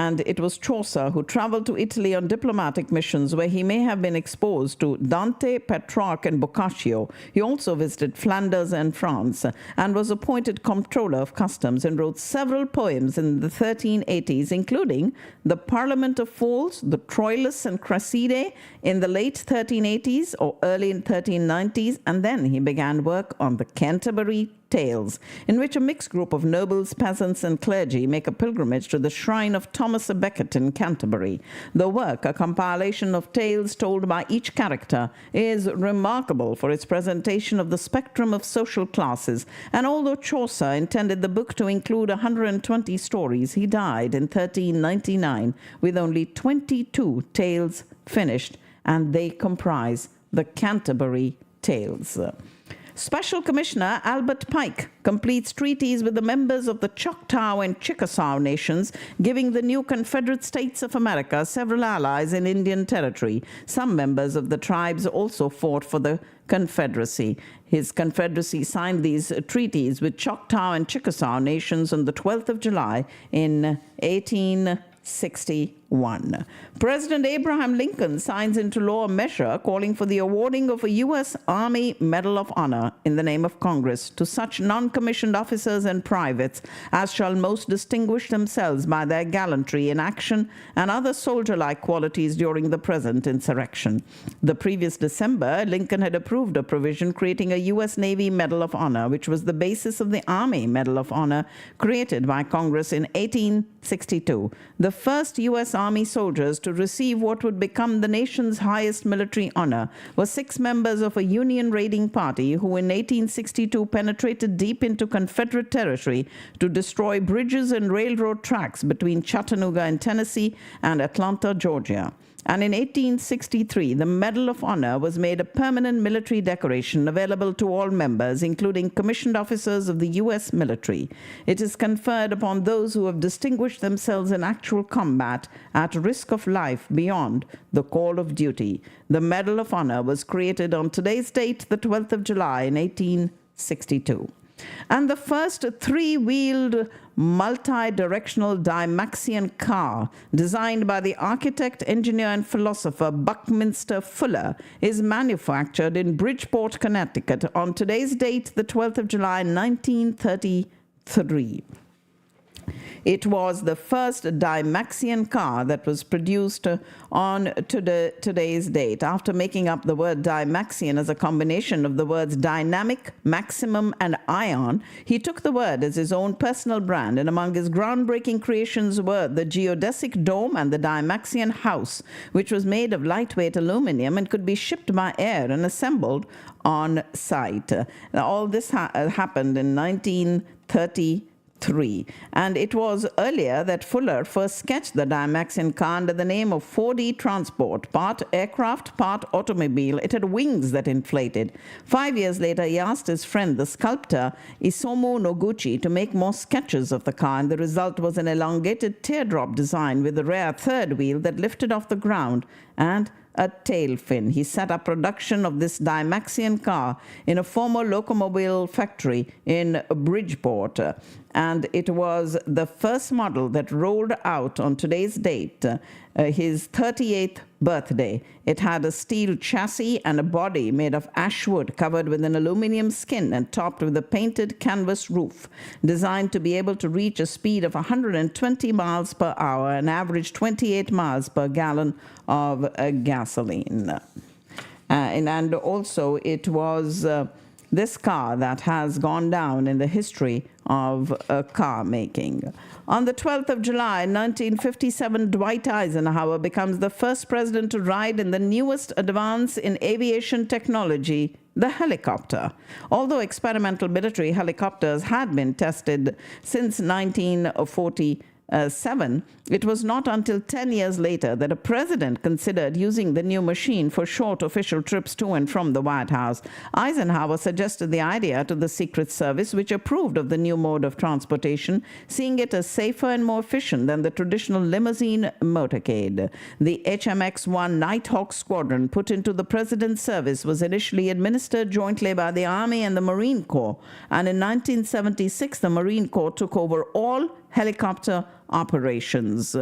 And it was Chaucer who traveled to Italy on diplomatic missions where he may have been exposed to Dante, Petrarch, and Boccaccio. He also visited Flanders and France and was appointed Comptroller of Customs and wrote several poems in the 1380s, including The Parliament of Fools, The Troilus and Cresside in the late 1380s or early 1390s, and then he began work on the Canterbury Tales, in which a mixed group of nobles, peasants, and clergy make a pilgrimage to the shrine of Thomas a Becket in Canterbury. The work, a compilation of tales told by each character, is remarkable for its presentation of the spectrum of social classes, and although Chaucer intended the book to include 120 stories, he died in 1399 with only 22 tales finished, and they comprise the Canterbury Tales. Special Commissioner Albert Pike completes treaties with the members of the Choctaw and Chickasaw nations, giving the new Confederate States of America several allies in Indian Territory. Some members of the tribes also fought for the Confederacy. His Confederacy signed these treaties with Choctaw and Chickasaw nations on the 12th of July in 1861. President Abraham Lincoln signs into law a measure calling for the awarding of a U.S. Army Medal of Honor in the name of Congress to such non-commissioned officers and privates as shall most distinguish themselves by their gallantry in action and other soldier-like qualities during the present insurrection. The previous December, Lincoln had approved a provision creating a U.S. Navy Medal of Honor, which was the basis of the Army Medal of Honor created by Congress in 1862. The first U.S. Army soldiers to receive what would become the nation's highest military honor were 6 members of a Union raiding party who in 1862 penetrated deep into Confederate territory to destroy bridges and railroad tracks between Chattanooga in Tennessee and Atlanta, Georgia. And in 1863, the Medal of Honor was made a permanent military decoration available to all members, including commissioned officers of the U.S. military. It is conferred upon those who have distinguished themselves in actual combat at risk of life beyond the call of duty. The Medal of Honor was created on today's date, the 12th of July in 1862. And the first three-wheeled multi-directional Dymaxion car, designed by the architect, engineer, and philosopher Buckminster Fuller, is manufactured in Bridgeport, Connecticut on today's date, the 12th of July, 1933. It was the first Dymaxion car that was produced on today's date. After making up the word Dymaxion as a combination of the words dynamic, maximum, and ion, he took the word as his own personal brand, and among his groundbreaking creations were the geodesic dome and the Dymaxion house, which was made of lightweight aluminum and could be shipped by air and assembled on site. All this happened in 1933. And it was earlier that Fuller first sketched the Dymaxion car under the name of 4D Transport, part aircraft, part automobile. It had wings that inflated. 5 years later, he asked his friend, the sculptor Isamu Noguchi, to make more sketches of the car, and the result was an elongated teardrop design with a rear third wheel that lifted off the ground and a tail fin. He set up production of this Dymaxion car in a former locomobile factory in Bridgeport, and it was the first model that rolled out on today's date, his 38th birthday. It had a steel chassis and a body made of ash wood covered with an aluminum skin and topped with a painted canvas roof, designed to be able to reach a speed of 120 miles per hour and average 28 miles per gallon of gasoline. And also it was this car that has gone down in the history of car making. On the 12th of July, 1957, Dwight Eisenhower becomes the first president to ride in the newest advance in aviation technology, the helicopter. Although experimental military helicopters had been tested since 1940, 1977, it was not until 10 years later that a president considered using the new machine for short official trips to and from the White House. Eisenhower suggested the idea to the Secret Service, which approved of the new mode of transportation, seeing it as safer and more efficient than the traditional limousine motorcade. The HMX-1 Nighthawk Squadron, put into the president's service, was initially administered jointly by the Army and the Marine Corps, and in 1976 the Marine Corps took over all helicopter operations.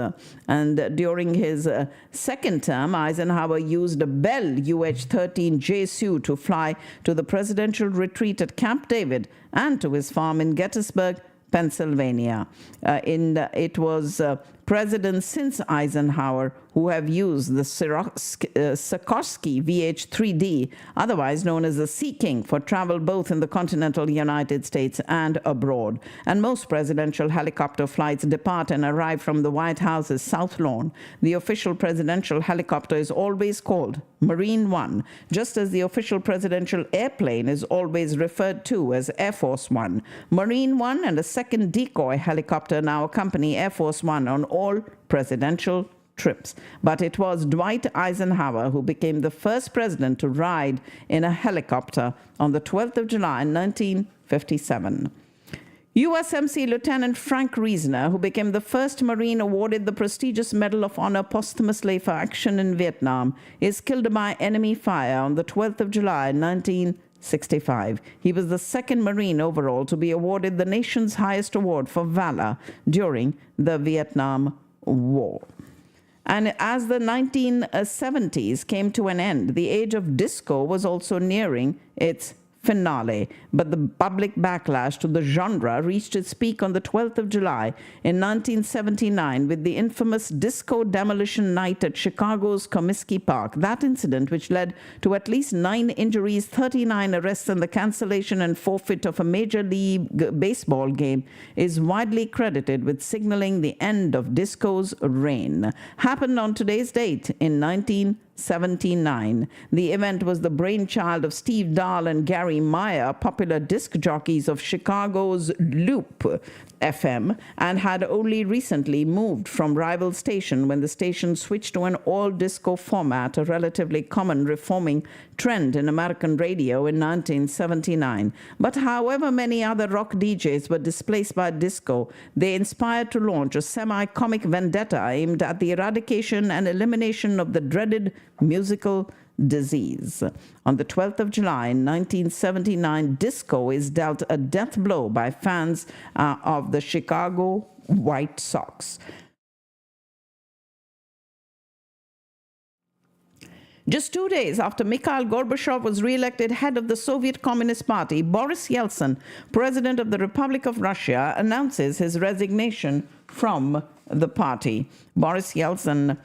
And during his second term, Eisenhower used a Bell UH-13J to fly to the presidential retreat at Camp David and to his farm in Gettysburg, Pennsylvania. It was presidents since Eisenhower who have used the Sikorsky VH-3D, otherwise known as the Sea King, for travel both in the continental United States and abroad. And most presidential helicopter flights depart and arrive from the White House's South Lawn. The official presidential helicopter is always called Marine One, just as the official presidential airplane is always referred to as Air Force One. Marine One and a second decoy helicopter now accompany Air Force One on all presidential trips. But it was Dwight Eisenhower who became the first president to ride in a helicopter on the 12th of July, 1957. USMC Lieutenant Frank Reisner, who became the first Marine awarded the prestigious Medal of Honor posthumously for action in Vietnam, is killed by enemy fire on the 12th of July, 1965. He was the second Marine overall to be awarded the nation's highest award for valor during the Vietnam War. And as the 1970s came to an end, the age of disco was also nearing its finale, but the public backlash to the genre reached its peak on the 12th of July in 1979 with the infamous disco demolition night at Chicago's Comiskey Park. That incident, which led to at least 9 injuries, 39 arrests, and the cancellation and forfeit of a Major League Baseball game, is widely credited with signaling the end of disco's reign. Happened on today's date in 1979. The event was the brainchild of Steve Dahl and Gary Meyer, popular disc jockeys of Chicago's Loop FM, and had only recently moved from rival station when the station switched to an all-disco format, a relatively common reforming trend in American radio in 1979. But however many other rock DJs were displaced by disco, they inspired to launch a semi-comic vendetta aimed at the eradication and elimination of the dreaded musical disease. On the 12th of July, 1979, disco is dealt a death blow by fans of the Chicago White Sox. Just 2 days after Mikhail Gorbachev was re-elected head of the Soviet Communist Party, Boris Yeltsin, president of the Republic of Russia, announces his resignation from the party. Boris Yeltsin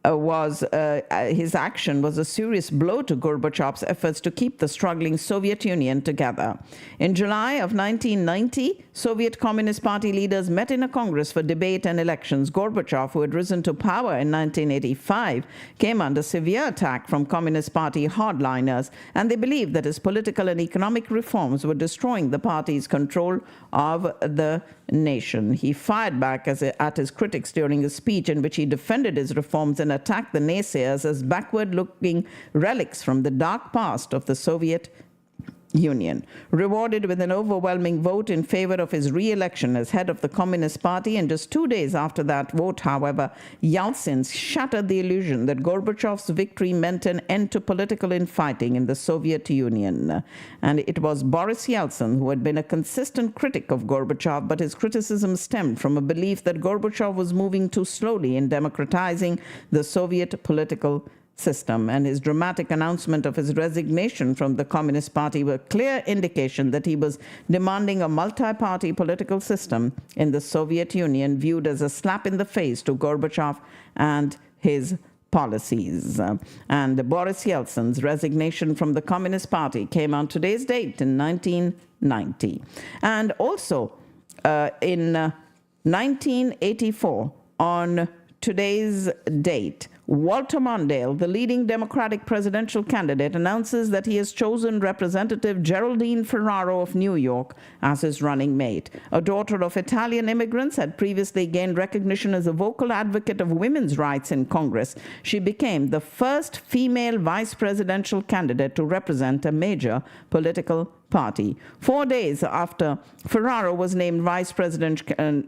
his action was a serious blow to Gorbachev's efforts to keep the struggling Soviet Union together. In July of 1990, Soviet Communist Party leaders met in a Congress for debate and elections. Gorbachev, who had risen to power in 1985, came under severe attack from Communist Party hardliners, and they believed that his political and economic reforms were destroying the party's control of the nation. He fired back at his critics during a speech in which he defended his reforms and attacked the naysayers as backward-looking relics from the dark past of the Soviet Union. Rewarded with an overwhelming vote in favor of his re-election as head of the Communist Party, and just 2 days after that vote, however, Yeltsin shattered the illusion that Gorbachev's victory meant an end to political infighting in the Soviet Union. And it was Boris Yeltsin who had been a consistent critic of Gorbachev, but his criticism stemmed from a belief that Gorbachev was moving too slowly in democratizing the Soviet political system, and his dramatic announcement of his resignation from the Communist Party were a clear indication that he was demanding a multi-party political system in the Soviet Union, viewed as a slap in the face to Gorbachev and his policies. And Boris Yeltsin's resignation from the Communist Party came on today's date in 1990. And also in 1984, on today's date, Walter Mondale, the leading Democratic presidential candidate, announces that he has chosen Representative Geraldine Ferraro of New York as his running mate. A daughter of Italian immigrants, had previously gained recognition as a vocal advocate of women's rights in Congress. She became the first female vice presidential candidate to represent a major political party. 4 days after Ferraro was named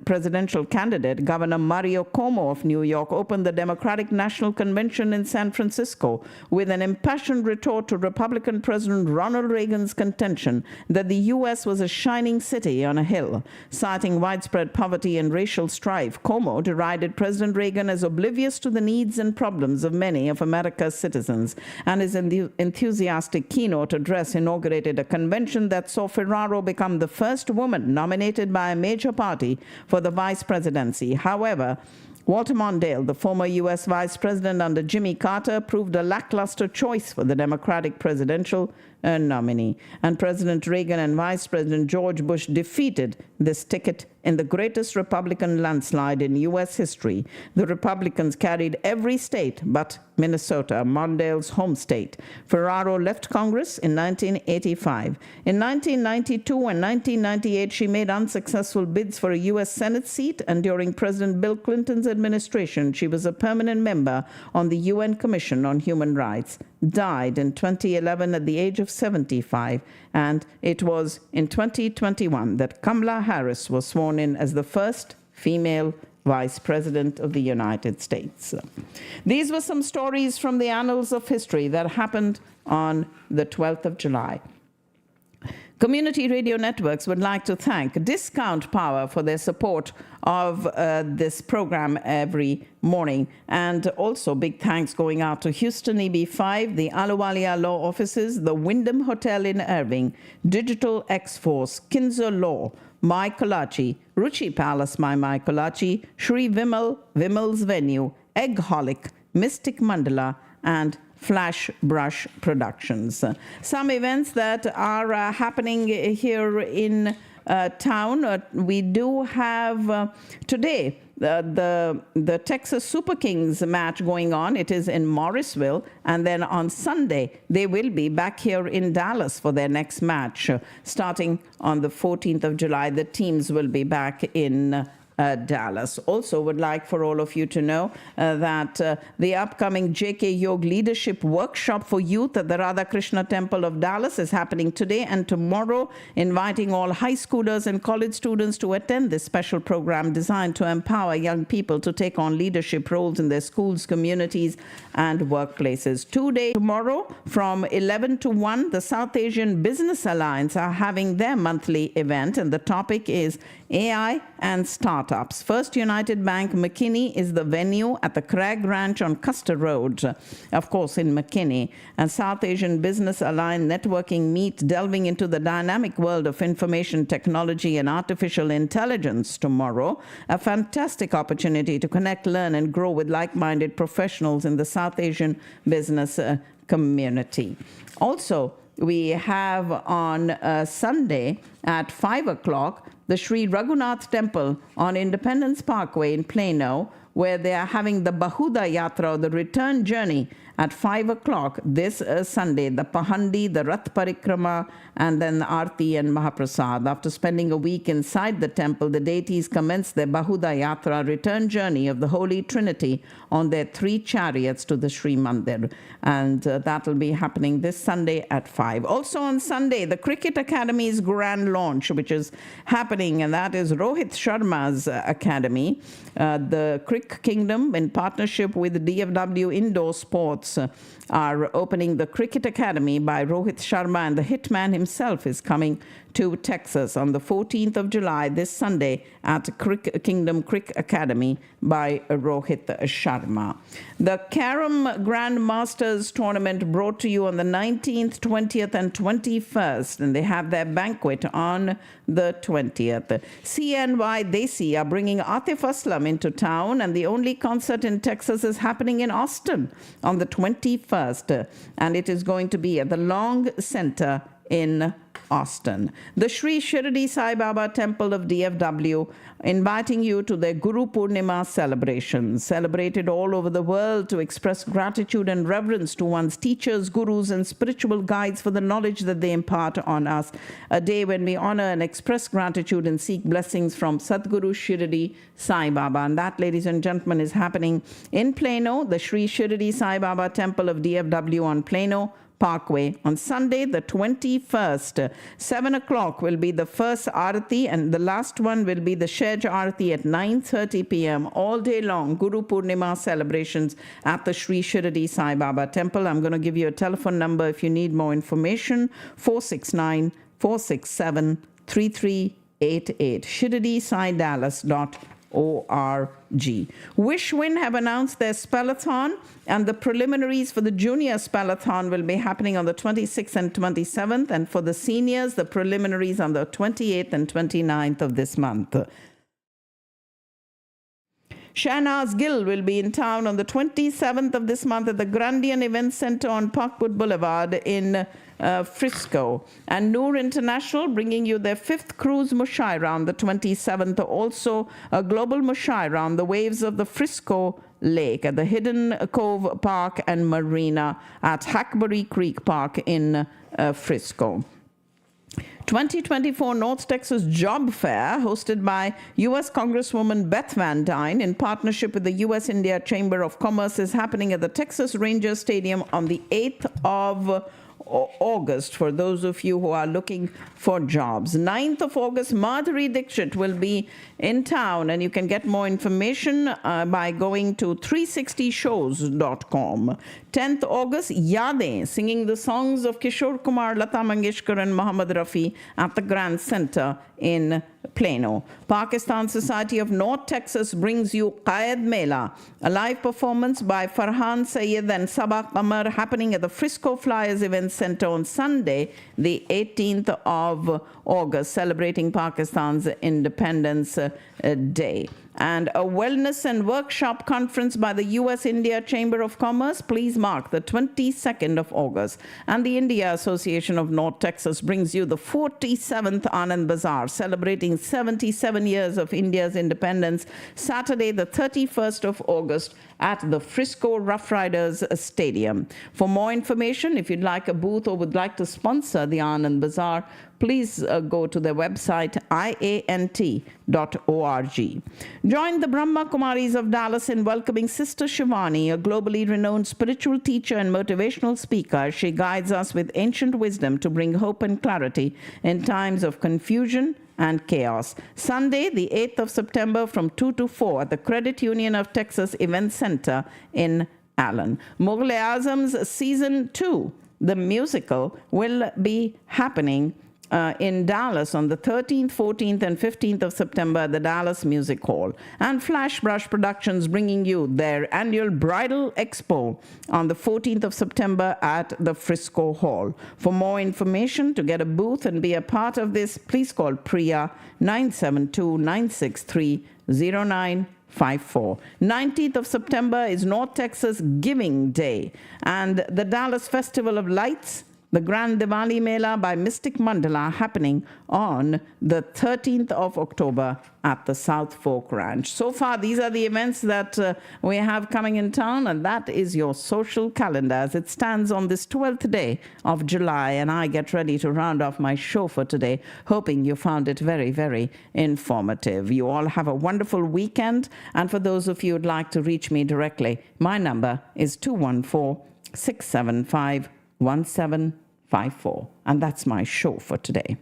presidential candidate, Governor Mario Cuomo of New York opened the Democratic National Convention in San Francisco with an impassioned retort to Republican President Ronald Reagan's contention that the U.S. was a shining city on a hill. Citing widespread poverty and racial strife, Cuomo derided President Reagan as oblivious to the needs and problems of many of America's citizens, and his enthusiastic keynote address inaugurated a convention that saw Ferraro become the first woman nominated by a major party for the vice presidency. However, Walter Mondale, the former U.S. vice president under Jimmy Carter, proved a lackluster choice for the Democratic presidential nominee. And President Reagan and Vice President George Bush defeated this ticket in the greatest Republican landslide in U.S. history. The Republicans carried every state but Minnesota, Mondale's home state. Ferraro left Congress in 1985. In 1992 and 1998, she made unsuccessful bids for a U.S. Senate seat, and during President Bill Clinton's administration, she was a permanent member on the UN Commission on Human Rights. Died in 2011 at the age of 75, and it was in 2021 that Kamala Harris was sworn in as the first female Vice President of the United States. These were some stories from the annals of history that happened on the 12th of July. Community radio networks would like to thank Discount Power for their support of this program every morning. And also big thanks going out to Houston EB5, the Ahluwalia Law Offices, the Wyndham Hotel in Irving, Digital X-Force, Kinzer Law, My Kolachi, Ruchi Palace, My Kolachi, Shri Vimal, Vimal's Venue, Eggholic, Mystic Mandala, and Flash Brush Productions. Some events that are happening here in town. We do have today the Texas Super Kings match going on. It is in Morrisville. And then on Sunday, they will be back here in Dallas for their next match. Starting on the 14th of July, the teams will be back in Dallas. Also would like for all of you to know that the upcoming J.K. Yog Leadership Workshop for Youth at the Radha Krishna Temple of Dallas is happening today and tomorrow, inviting all high schoolers and college students to attend this special program designed to empower young people to take on leadership roles in their schools, communities, and workplaces. 2 days tomorrow from 11 to 1, the South Asian Business Alliance are having their monthly event, and the topic is AI and startups. First United Bank McKinney is the venue at the Craig Ranch on Custer Road, of course in McKinney. And South Asian Business Alliance Networking Meet, delving into the dynamic world of information technology and artificial intelligence tomorrow. A fantastic opportunity to connect, learn, and grow with like-minded professionals in the South Asian business community. Also, we have on Sunday at 5 o'clock, the Sri Raghunath Temple on Independence Parkway in Plano, where they are having the Bahuda Yatra, or the return journey, at 5 o'clock this Sunday, the Pahandi, the Rath Parikrama, and then the Aarti and Mahaprasad. After spending a week inside the temple, the deities commence their Bahuda Yatra, return journey of the Holy Trinity, on their 3 chariots to the Sri Mandir. And that will be happening this Sunday at 5. Also on Sunday, the Cricket Academy's grand launch, which is happening, and that is Rohit Sharma's academy. The Crick Kingdom, in partnership with DFW Indoor Sports, are opening the Cricket Academy by Rohit Sharma, and the hitman himself is coming to Texas on the 14th of July, this Sunday, at Crick Kingdom Crick Academy by Rohit Sharma. The Carom Grandmasters Tournament brought to you on the 19th, 20th, and 21st, and they have their banquet on the 20th. CNY Desi are bringing Atif Aslam into town, and the only concert in Texas is happening in Austin on the 21st, and it is going to be at the Long Center in Austin. The Sri Shirdi Sai Baba Temple of DFW inviting you to their Guru Purnima celebrations, celebrated all over the world to express gratitude and reverence to one's teachers, gurus, and spiritual guides for the knowledge that they impart on us. A day when we honor and express gratitude and seek blessings from Sadguru Shirdi Sai Baba. And that, ladies and gentlemen, is happening in Plano, the Sri Shirdi Sai Baba Temple of DFW on Plano Parkway on Sunday, the 21st. 7 o'clock will be the first Arati, and the last one will be the Shej Arati at 9:30 p.m. all day long. Guru Purnima celebrations at the Sri Shirdi Sai Baba Temple. I'm going to give you a telephone number if you need more information. 469-467-3388. ShirdiSaiDallas.org. Wishwin have announced their Spellathon, and the preliminaries for the junior Spellathon will be happening on the 26th and 27th, and for the seniors, the preliminaries on the 28th and 29th of this month. Shahnaz Gill will be in town on the 27th of this month at the Grandian Event Center on Parkwood Boulevard in Frisco. And Noor International bringing you their 5th cruise Mushaira on the 27th. Also a global Mushaira on the waves of the Frisco Lake at the Hidden Cove Park and Marina at Hackberry Creek Park in Frisco. 2024 North Texas Job Fair, hosted by U.S. Congresswoman Beth Van Dyne in partnership with the U.S.-India Chamber of Commerce, is happening at the Texas Rangers Stadium on the 8th of August for those of you who are looking for jobs. 9th of August, Madhuri Dixit will be in town, and you can get more information by going to 360shows.com. 10th August, Yade singing the songs of Kishore Kumar, Lata Mangeshkar and Muhammad Rafi at the Grand Center in Plano. Pakistan Society of North Texas brings you Qaed Mela, a live performance by Farhan Sayyid and Sabah Qamar happening at the Frisco Flyers Event Center on Sunday, the 18th of August, celebrating Pakistan's Independence Day. And a wellness and workshop conference by the U.S.-India Chamber of Commerce, please mark the 22nd of August. And the India Association of North Texas brings you the 47th Anand Bazaar, celebrating 77 years of India's independence, Saturday, the 31st of August at the Frisco Rough Riders Stadium. For more information, if you'd like a booth or would like to sponsor the Anand Bazaar, please go to their website, iant.org. Join the Brahma Kumaris of Dallas in welcoming Sister Shivani, a globally renowned spiritual teacher and motivational speaker. She guides us with ancient wisdom to bring hope and clarity in times of confusion and chaos. Sunday, the 8th of September from 2 to 4 at the Credit Union of Texas Event Center in Allen. Mughal-e-Azam's Season 2, the musical, will be happening in Dallas on the 13th, 14th, and 15th of September at the Dallas Music Hall. And Flash Brush Productions bringing you their annual Bridal Expo on the 14th of September at the Frisco Hall. For more information, to get a booth and be a part of this, please call Priya 972-963-0954. 19th of September is North Texas Giving Day, and the Dallas Festival of Lights, the Grand Diwali Mela by Mystic Mandala, happening on the 13th of October at the South Fork Ranch. So far, these are the events that we have coming in town, and that is your social calendar as it stands on this 12th day of July, and I get ready to round off my show for today, hoping you found it very, very informative. You all have a wonderful weekend, and for those of you who'd like to reach me directly, my number is 214-675-1754, and that's my show for today.